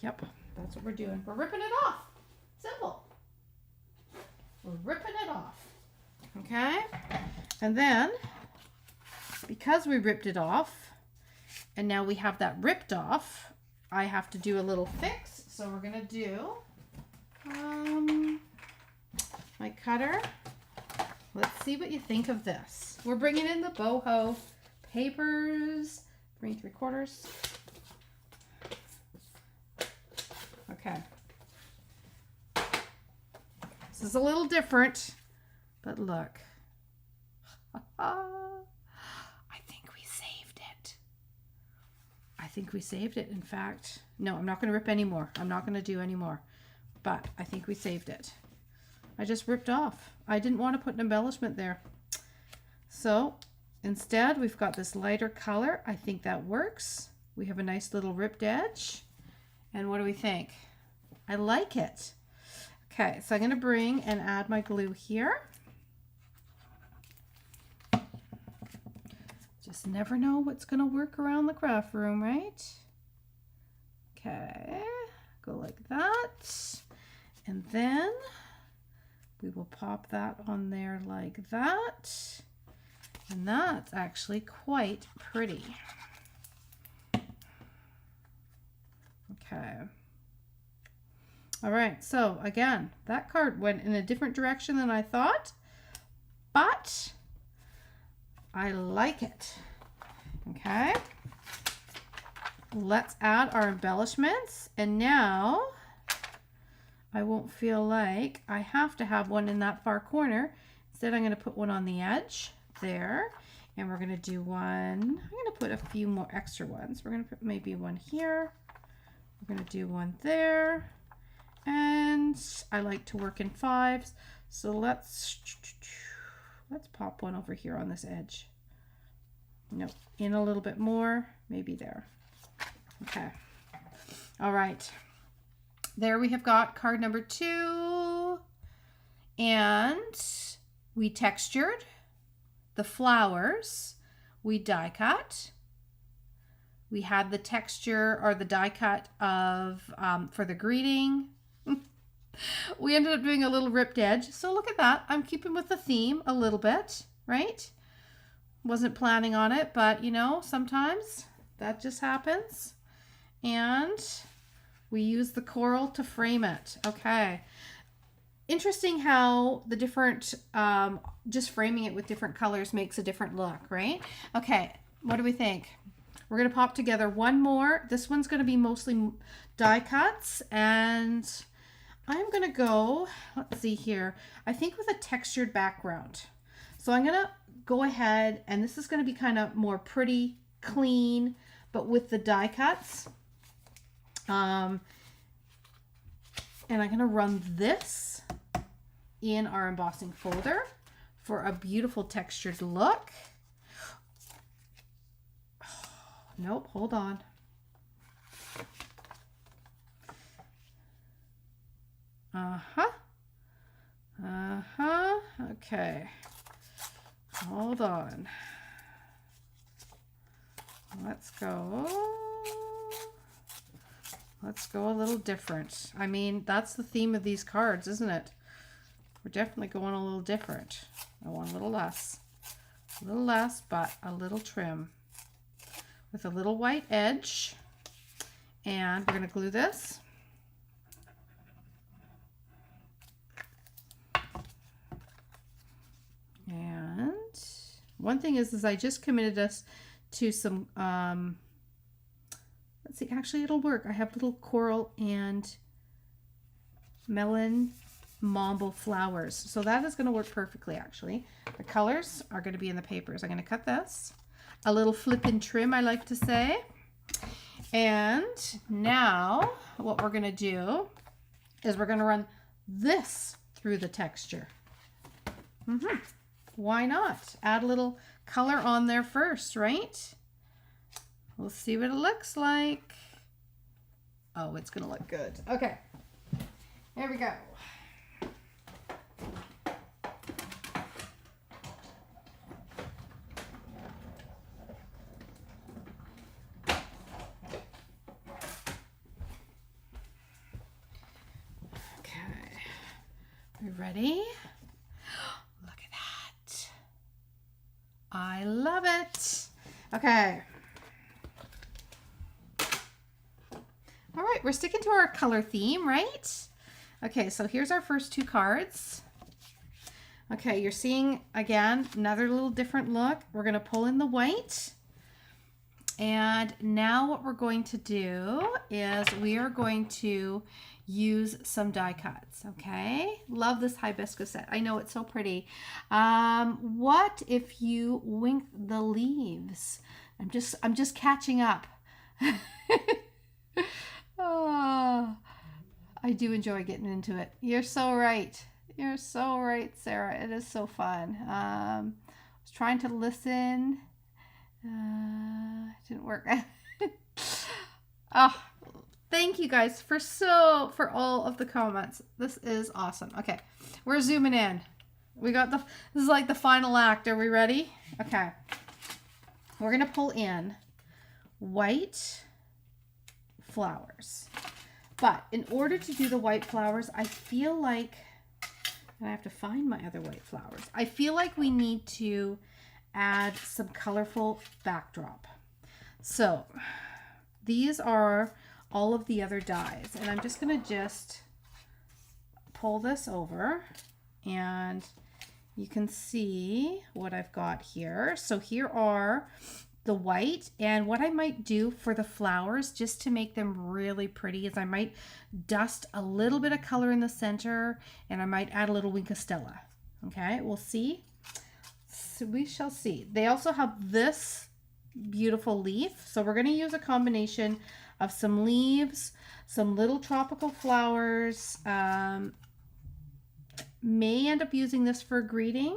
Yep, that's what we're doing. We're ripping it off. Simple. We're ripping it off. Okay? And then, because we ripped it off, and now we have that ripped off, I have to do a little fix. So we're going to do my cutter. Let's see what you think of this. We're bringing in the boho papers. 3 3/4. Okay. This is a little different, but look. I think we saved it. I think we saved it. In fact, no, I'm not going to rip any more. I'm not going to do any more, but I think we saved it. I just ripped off. I didn't want to put an embellishment there. So instead, we've got this lighter color. I think that works. We have a nice little ripped edge. And what do we think? I like it. Okay, so I'm going to bring and add my glue here. Just never know what's going to work around the craft room, right? Okay, go like that. And then we will pop that on there like that. And that's actually quite pretty. Okay. All right, so again, that card went in a different direction than I thought, but I like it. Okay. Let's add our embellishments. And now I won't feel like I have to have one in that far corner. Instead, I'm going to put one on the edge there. And we're going to do one. I'm going to put a few more extra ones. We're going to put maybe one here. We're going to do one there. And I like to work in 5s. So let's pop one over here on this edge. No, in a little bit more, maybe there. Okay. All right. There we have got card number 2. And we textured the flowers. We die cut. We had the texture or the die cut of for the greeting. We ended up doing a little ripped edge. So look at that. I'm keeping with the theme a little bit, right? Wasn't planning on it, but you know, sometimes that just happens. And we use the coral to frame it. Okay. Interesting how the different, just framing it with different colors makes a different look, right? Okay. What do we think? We're going to pop together one more. This one's going to be mostly die cuts, and I'm going to go, let's see here, I think with a textured background. So I'm going to go ahead, and this is going to be kind of more pretty, clean, but with the die cuts. And I'm going to run this in our embossing folder for a beautiful textured look. Nope, hold on. Okay. Hold on. Let's go a little different. I mean, that's the theme of these cards, isn't it? We're definitely going a little different. I want a little less, but a little trim with a little white edge. And we're going to glue this. And one thing is I just committed us to some, let's see, actually it'll work. I have little coral and melon mambo flowers. So that is going to work perfectly, actually. The colors are going to be in the papers. I'm going to cut this. A little flip and trim, I like to say. And now what we're going to do is we're going to run this through the texture. Why not? Add a little color on there first, right? We'll see what it looks like. Oh, it's going to look good. Okay. There we go. Okay. We ready? Look at that. I love it. Okay. All right, we're sticking to our color theme, right? Okay, so here's our first 2 cards. Okay, you're seeing, again, another little different look. We're going to pull in the white. And now what we're going to do is we are going to use some die cuts, okay? Love this hibiscus set. I know it's so pretty. What if you wink the leaves? I'm just catching up. Oh, I do enjoy getting into it. You're so right. You're so right, Sarah. It is so fun. I was trying to listen. It didn't work. Oh, thank you guys for all of the comments. This is awesome. Okay, we're zooming in. This is like the final act. Are we ready? Okay. We're gonna pull in white flowers. But in order to do the white flowers, I feel like, and I have to find my other white flowers. I feel like we need to add some colorful backdrop. So these are all of the other dies, and I'm just going to pull this over and you can see what I've got here. So here are the white, and what I might do for the flowers just to make them really pretty is I might dust a little bit of color in the center, and I might add a little Wink of Stella. Okay, we'll see. So we shall see. They also have this beautiful leaf, so we're going to use a combination of some leaves, some little tropical flowers. May end up using this for a greeting.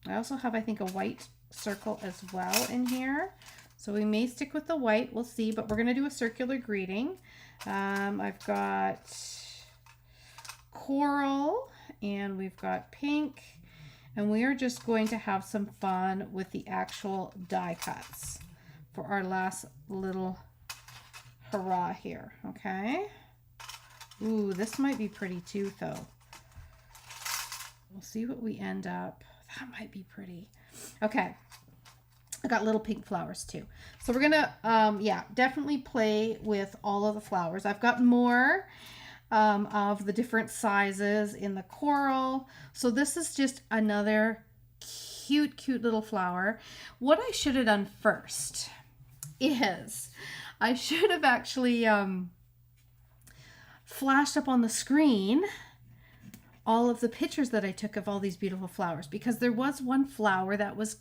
I also have, I think, a white circle as well in here, so we may stick with the white. We'll see, but we're going to do a circular greeting. I've got coral and we've got pink, and we are just going to have some fun with the actual die cuts for our last little hurrah here. Okay. Ooh, this might be pretty too, though. We'll see what we end up. That might be pretty. Okay. I got little pink flowers too. So we're gonna, yeah, definitely play with all of the flowers. I've got more of the different sizes in the coral. So this is just another cute little flower. What I should have done first is I should have actually flashed up on the screen all of the pictures that I took of all these beautiful flowers, because there was one flower that was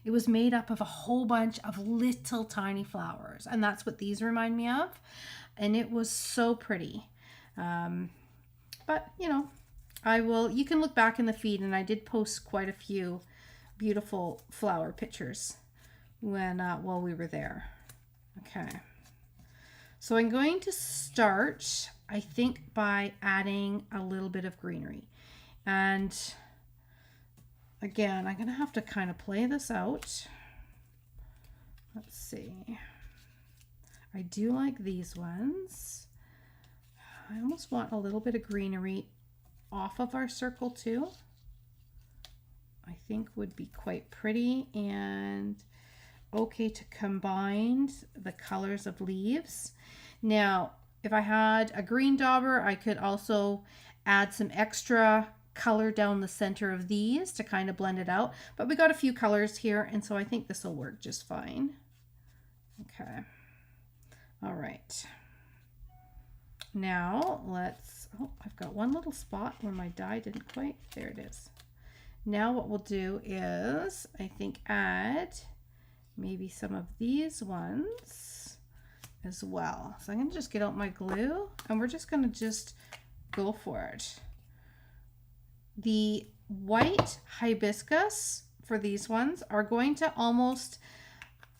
it was made up of a whole bunch of little tiny flowers, and that's what these remind me of, and it was so pretty. But you know, you can look back in the feed, and I did post quite a few beautiful flower pictures when while we were there. Okay, so I'm going to start, I think, by adding a little bit of greenery. And again, I'm going to have to kind of play this out. Let's see. I do like these ones. I almost want a little bit of greenery off of our circle too. I think would be quite pretty and okay to combine the colors of leaves. Now, if I had a green dauber, I could also add some extra color down the center of these to kind of blend it out. But we got a few colors here, and so I think this will work just fine. Okay. All right. Now let's, oh, I've got one little spot where my die didn't quite, there it is. Now what we'll do is, I think, add maybe some of these ones as well. So I'm going to just get out my glue, and we're just going to just go for it. The white hibiscus for these ones are going to almost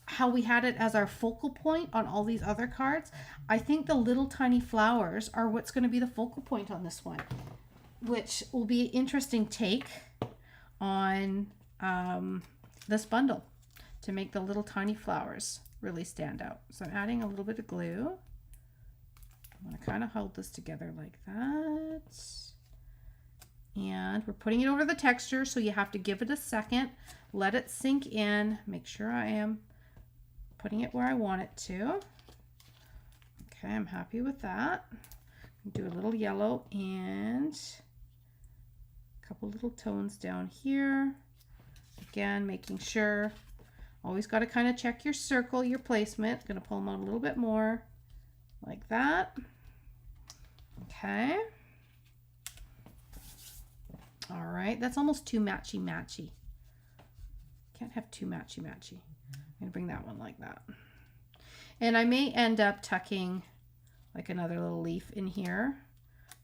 how we had it as our focal point on all these other cards. I think the little tiny flowers are what's going to be the focal point on this one, which will be an interesting take on this bundle to make the little tiny flowers really stand out. So I'm adding a little bit of glue. I'm going to kind of hold this together like that. And we're putting it over the texture, so you have to give it a second, let it sink in, make sure I am putting it where I want it to. Okay, I'm happy with that. Do a little yellow and a couple little tones down here. Again, making sure Always got to kind of check your circle, your placement. Going to pull them out a little bit more like that. Okay. All right, that's almost too matchy-matchy. Can't have too matchy-matchy. I'm going to bring that one like that. And I may end up tucking like another little leaf in here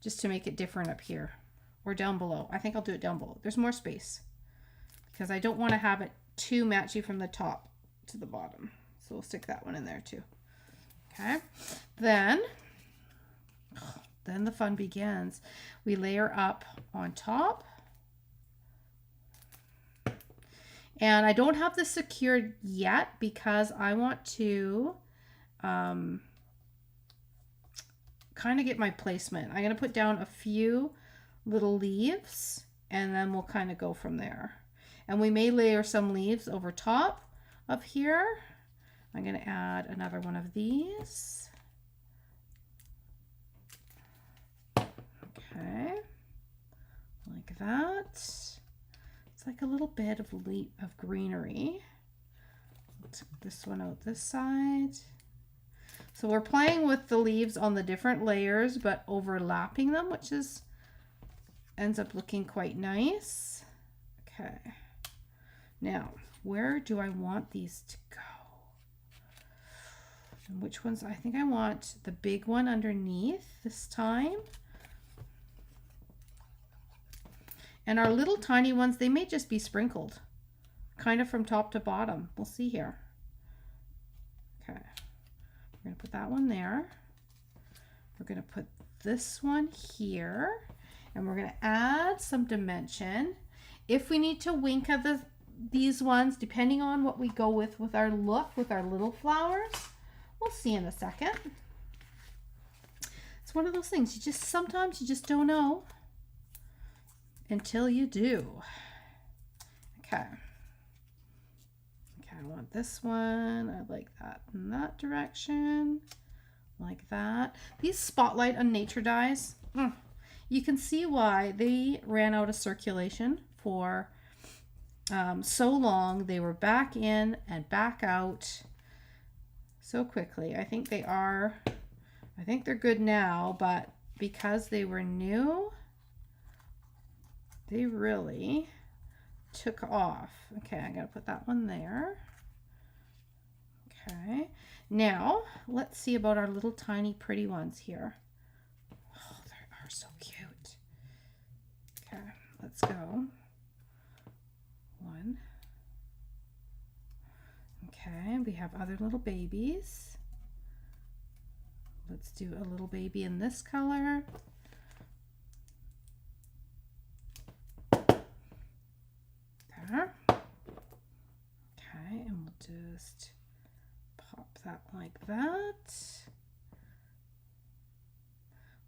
just to make it different up here or down below. I think I'll do it down below. There's more space because I don't want to have it too matchy from the top to the bottom. So we'll stick that one in there too. Okay. Then the fun begins. We layer up on top. And I don't have this secured yet because I want to kind of get my placement. I'm going to put down a few little leaves and then we'll kind of go from there. And we may layer some leaves over top of here. I'm going to add another one of these. Okay, like that. Like a little bit of greenery. Take this one out this side. So we're playing with the leaves on the different layers, but overlapping them, which ends up looking quite nice. Okay. Now, where do I want these to go? And which ones? I think I want the big one underneath this time. And our little tiny ones, they may just be sprinkled, kind of from top to bottom. We'll see here. Okay, we're gonna put that one there. We're gonna put this one here, and we're gonna add some dimension. If we need to wink at these ones, depending on what we go with our look, with our little flowers, we'll see in a second. It's one of those things, sometimes you just don't know until you do. Okay. Okay, I want this one. I like that in that direction. Like that. These Spotlight on Nature dies, you can see why they ran out of circulation for so long. They were back in and back out so quickly. I think they're good now, but because they were new, they really took off. Okay, I gotta put that one there. Okay, now let's see about our little tiny pretty ones here. Oh, they are so cute. Okay, let's go. One. Okay, we have other little babies. Let's do a little baby in this color. There. Okay, and we'll just pop that like that.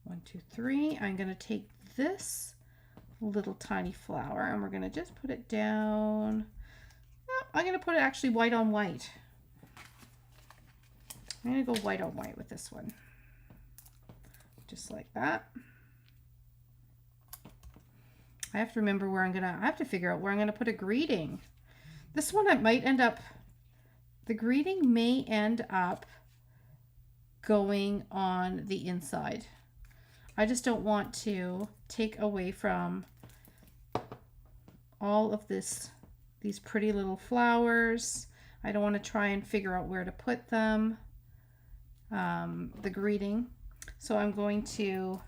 1, 2, 3. I'm going to take this little tiny flower and we're going to just put it down. Oh, I'm going to put it actually white on white. I'm going to go white on white with this one. Just like that. I have to remember where I have to figure out where I'm going to put a greeting. This one, it might end up, the greeting may end up going on the inside. I just don't want to take away from all of these pretty little flowers. I don't want to try and figure out where to put them, the greeting. So I'm going to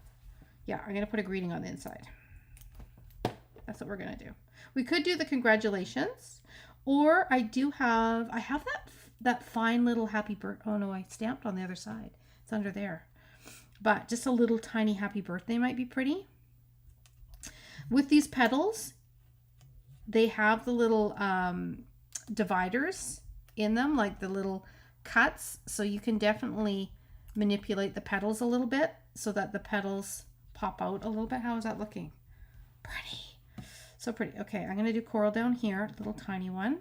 put a greeting on the inside. That's what we're going to do. We could do the congratulations, or I have that fine little happy birthday. Oh no, I stamped on the other side. It's under there. But just a little tiny happy birthday might be pretty. With these petals, they have the little dividers in them, like the little cuts. So you can definitely manipulate the petals a little bit so that the petals pop out a little bit. How is that looking? Pretty. So pretty. Okay, I'm going to do coral down here, a little tiny one,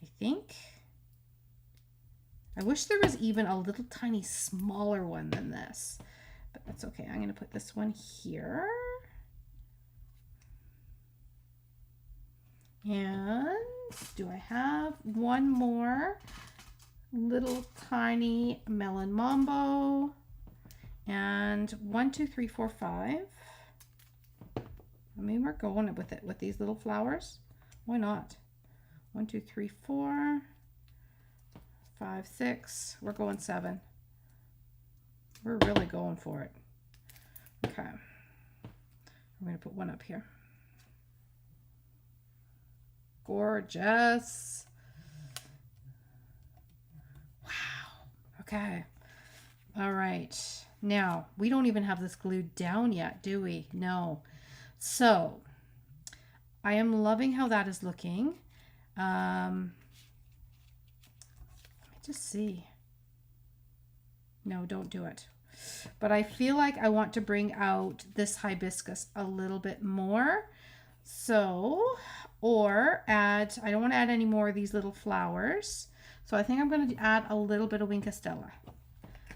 I think. I wish there was even a little tiny smaller one than this, but that's okay. I'm going to put this one here. And do I have one more little tiny melon mambo? And 1, 2, 3, 4, 5. I mean, we're going with it with these little flowers. Why not? 1, 2, 3, 4, 5, 6. We're going 7. We're really going for it. Okay. I'm going to put one up here. Gorgeous. Wow. Okay. All right. Now, we don't even have this glued down yet, do we? No. So, I am loving how that is looking. Let me just see. No, don't do it. But I feel like I want to bring out this hibiscus a little bit more. So, or add, I don't want to add any more of these little flowers. So I think I'm going to add a little bit of Winkastella.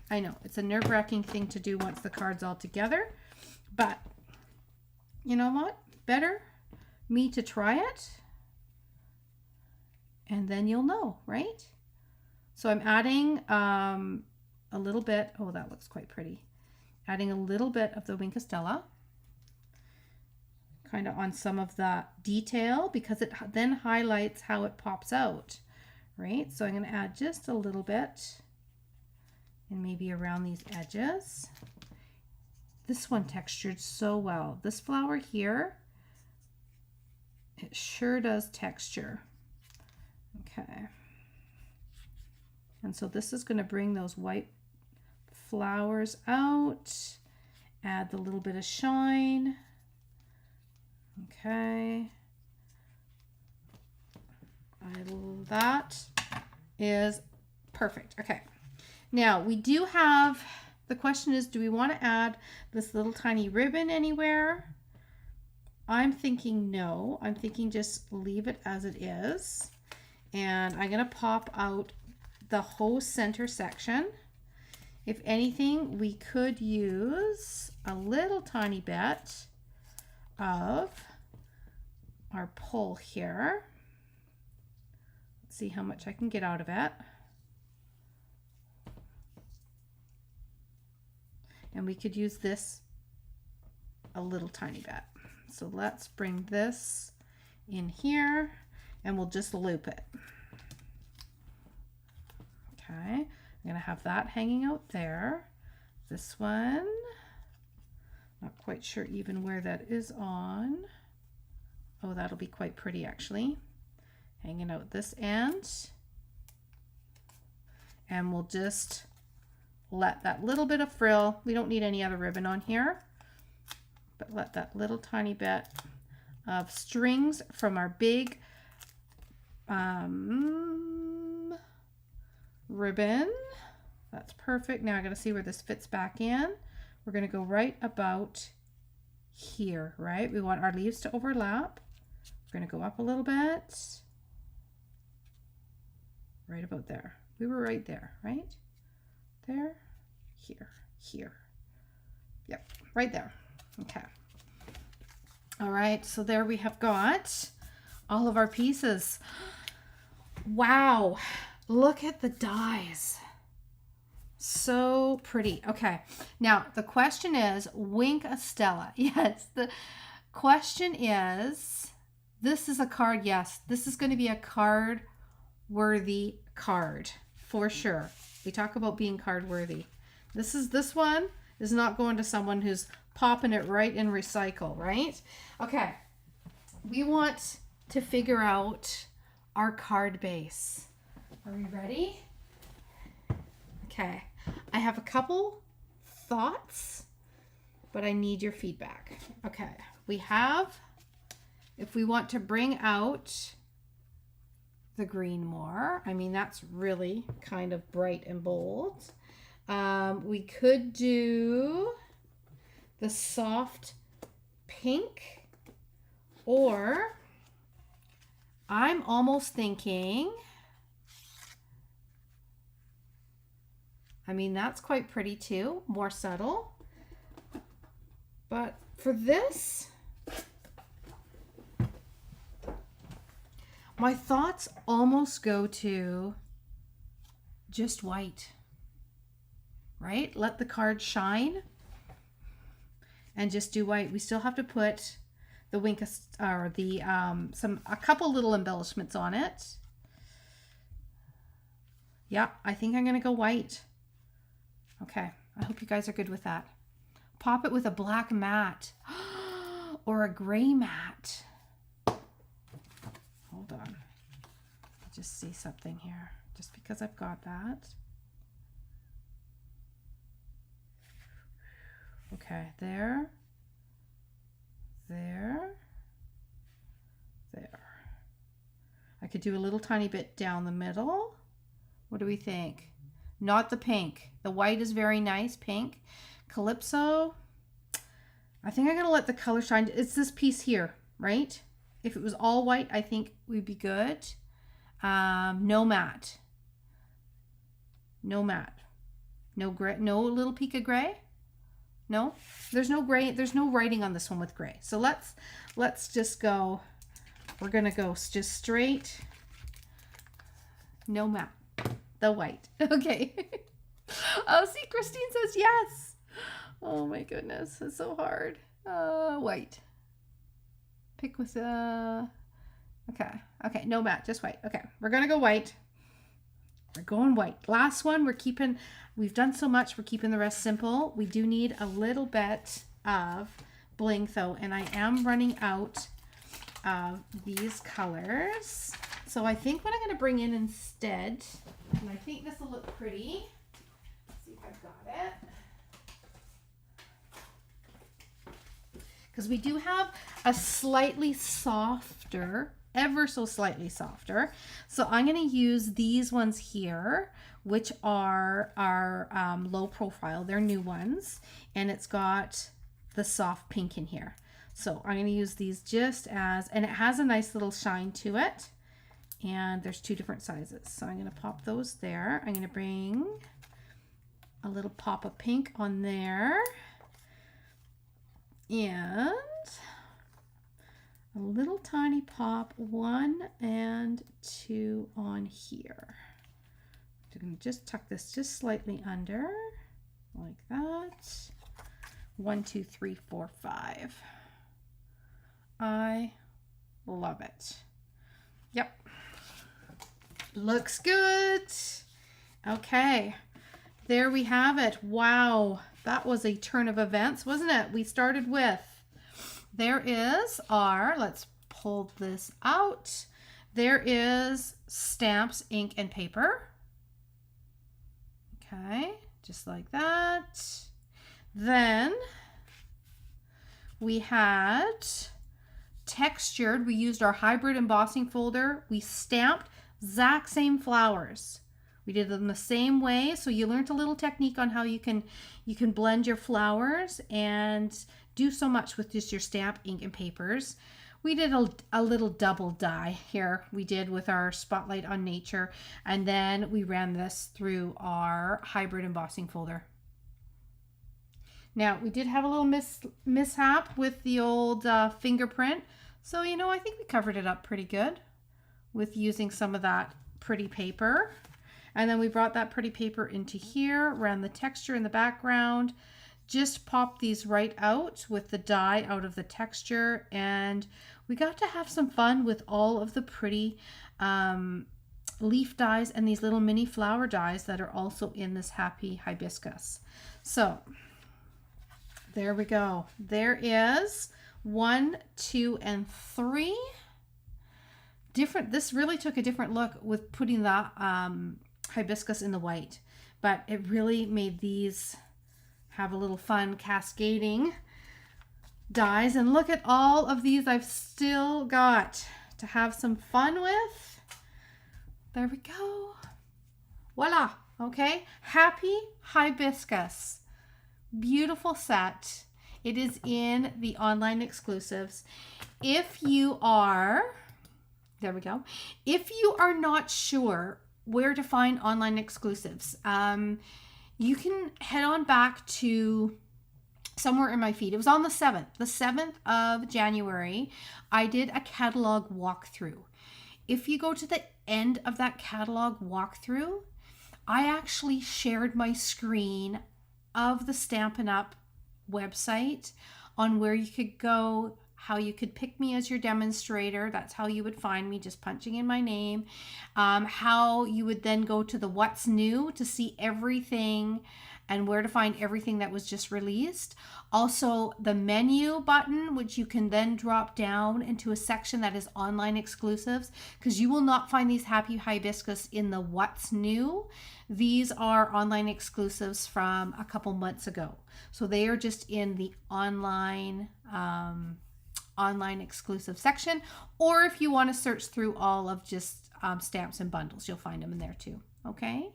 I know, it's a nerve-wracking thing to do once the card's all together. But, you know what? Better me to try it. And then you'll know, right? So I'm adding a little bit, oh, that looks quite pretty. Adding a little bit of the Winkastella, kind of on some of that detail, because it then highlights how it pops out, right? So I'm going to add just a little bit, and maybe around these edges. This one textured so well. This flower here, it sure does texture. Okay. And so this is going to bring those white flowers out, add the little bit of shine. Okay. That is perfect. Okay. Now we do have, the question is, do we want to add this little tiny ribbon anywhere? I'm thinking no. I'm thinking just leave it as it is. And I'm going to pop out the whole center section. If anything, we could use a little tiny bit of our pull here. Let's see how much I can get out of it. And we could use this a little tiny bit. So let's bring this in here and we'll just loop it. Okay, I'm gonna have that hanging out there. This one, not quite sure even where that is on. Oh, that'll be quite pretty actually. Hanging out this end. And we'll just let that little bit of frill, we don't need any other ribbon on here, but let that little tiny bit of strings from our big ribbon. That's perfect. Now I got to see where this fits back in. We're going to go right about here, right? We want our leaves to overlap. We're going to go up a little bit. Right about there. We were right there, right? There, here, here. Yep, right there. Okay. All right, so there we have got all of our pieces. Wow, look at the dies. So pretty. Okay, now the question is, Winkastella. Yes, the question is, this is a card, yes, this is going to be a card worthy card for sure. We talk about being card worthy. This one is not going to someone who's popping it right in recycle, right? Okay, we want to figure out our card base. Are we ready? Okay, I have a couple thoughts, but I need your feedback. Okay, we have, if we want to bring out the green more, I mean, that's really kind of bright and bold. We could do the soft pink, or I'm almost thinking, I mean, that's quite pretty too, more subtle. But for this, My thoughts almost go to just white, right? Let the card shine and just do white. We still have to put the or the a couple little embellishments on it. Yeah, I think I'm gonna go white. Okay, I hope you guys are good with that. Pop it with a black mat or a gray mat. Hold on, I just see something here. Just because I've got that. Okay, there. I could do a little tiny bit down the middle. What do we think? Not the pink. The white is very nice, pink. Calypso. I think I'm going to let the color shine. It's this piece here, right? If it was all white, I think we'd be good. No matte. No matte. No gray. No little peak of gray. No, there's no gray. There's no writing on this one with gray. So let's just go. We're gonna go just straight. No matte. The white. Okay. Oh, see, Christine says yes. Oh my goodness, it's so hard. White. Pick with okay, no matte, just white. Okay, we're gonna go white. We're going white. Last one, we've done so much, we're keeping the rest simple. We do need a little bit of bling though, and I am running out of these colors. So I think what I'm gonna bring in instead, and I think this will look pretty. Let's see if I've got it. Because we do have a slightly softer, ever so slightly softer. So I'm going to use these ones here, which are our low profile. They're new ones. And it's got the soft pink in here. So I'm going to use these just as, and it has a nice little shine to it. And there's two different sizes. So I'm going to pop those there. I'm going to bring a little pop of pink on there. And a little tiny pop, 1 and 2 on here. I'm going to just tuck this just slightly under, like that. 1, 2, 3, 4, 5. I love it. Yep. Looks good. Okay. There we have it. Wow. That was a turn of events, wasn't it? We started with, there is our, let's pull this out. There is stamps, ink, and paper. Okay, just like that. Then we had textured. We used our hybrid embossing folder. We stamped exact same flowers. We did them the same way, so you learned a little technique on how you can blend your flowers and do so much with just your stamp, ink, and papers. We did a little double dye here. We did with our Spotlight on Nature, and then we ran this through our hybrid embossing folder. Now, we did have a little mishap with the old fingerprint, so I think we covered it up pretty good with using some of that pretty paper. And then we brought that pretty paper into here, ran the texture in the background, just popped these right out with the dye out of the texture. And we got to have some fun with all of the pretty leaf dies and these little mini flower dies that are also in this Happy Hibiscus. So there we go. There is 1, 2, and 3. This really took a different look with putting that hibiscus in the white, but it really made these have a little fun cascading dies. And look at all of these I've still got to have some fun with. There we go. Voila. Okay, Happy Hibiscus. Beautiful set. It is in the online exclusives. If you are, there we go. If you are not sure where to find online exclusives, you can head on back to somewhere in my feed. It was on the 7th of January. I did a catalog walkthrough. if you go to the end of that catalog walkthrough, I actually shared my screen of the Stampin' Up! Website on where you could go, how you could pick me as your demonstrator. That's how you would find me, just punching in my name. How you would then go to the What's New to see everything and where to find everything that was just released. Also, the menu button, which you can then drop down into a section that is online exclusives, because you will not find these Happy Hibiscus in the What's New. These are online exclusives from a couple months ago. So they are just in the online exclusive section. Or if you want to search through all of just stamps and bundles, you'll find them in there too. Okay?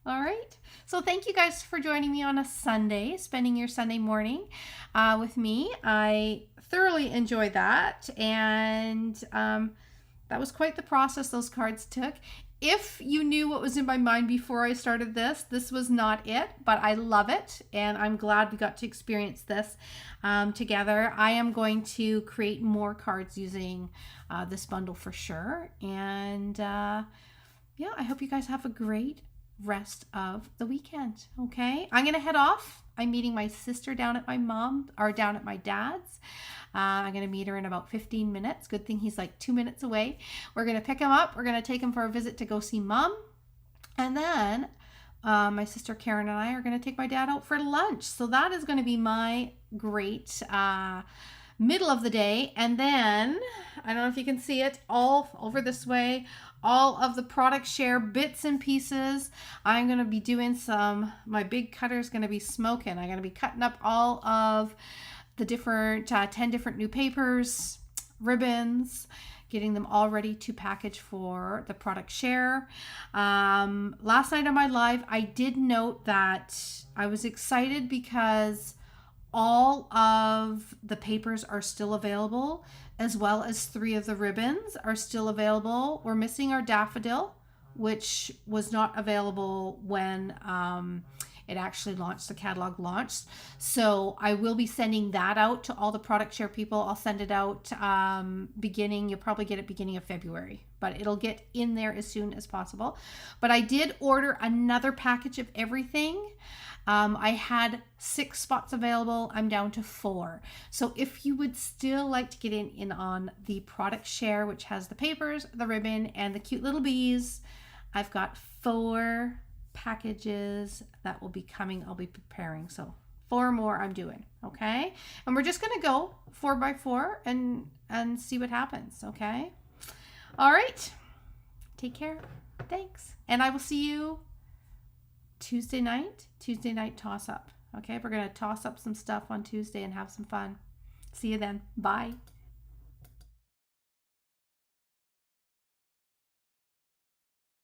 All right. So thank you guys for joining me on a Sunday, spending your Sunday morning with me. I thoroughly enjoyed that. And that was quite the process those cards took. If you knew what was in my mind before I started this was not it, but I love it. And I'm glad we got to experience this together. I am going to create more cards using this bundle for sure. And yeah, I hope you guys have a great rest of the weekend. Okay, I'm gonna head off. I'm meeting my sister down at down at my dad's. I'm gonna meet her in about 15 minutes. Good thing he's like 2 minutes away. We're gonna pick him up. We're gonna take him for a visit to go see Mom, and then my sister Karen and I are gonna take my dad out for lunch. So that is gonna be my great middle of the day. And then I don't know if you can see it all over this way, all of the product share bits and pieces. I'm going to be doing my big cutter is going to be smoking. I'm going to be cutting up all of the different 10 different new papers, ribbons, getting them all ready to package for the product share. Last night on my live, I did note that I was excited because all of the papers are still available, as well as 3 of the ribbons are still available. We're missing our daffodil, which was not available when it actually launched, the catalog launched. So I will be sending that out to all the product share people. I'll send it out you'll probably get it beginning of February, but it'll get in there as soon as possible. But I did order another package of everything. I had 6 spots available. I'm down to 4. So if you would still like to get in on the product share, which has the papers, the ribbon, and the cute little bees, I've got 4 packages that will be coming. I'll be preparing. So 4 more I'm doing. Okay. And we're just going to go 4 by 4 and see what happens. Okay. All right. Take care. Thanks. And I will see you Tuesday night toss up. Okay, we're going to toss up some stuff on Tuesday and have some fun. See you then. Bye.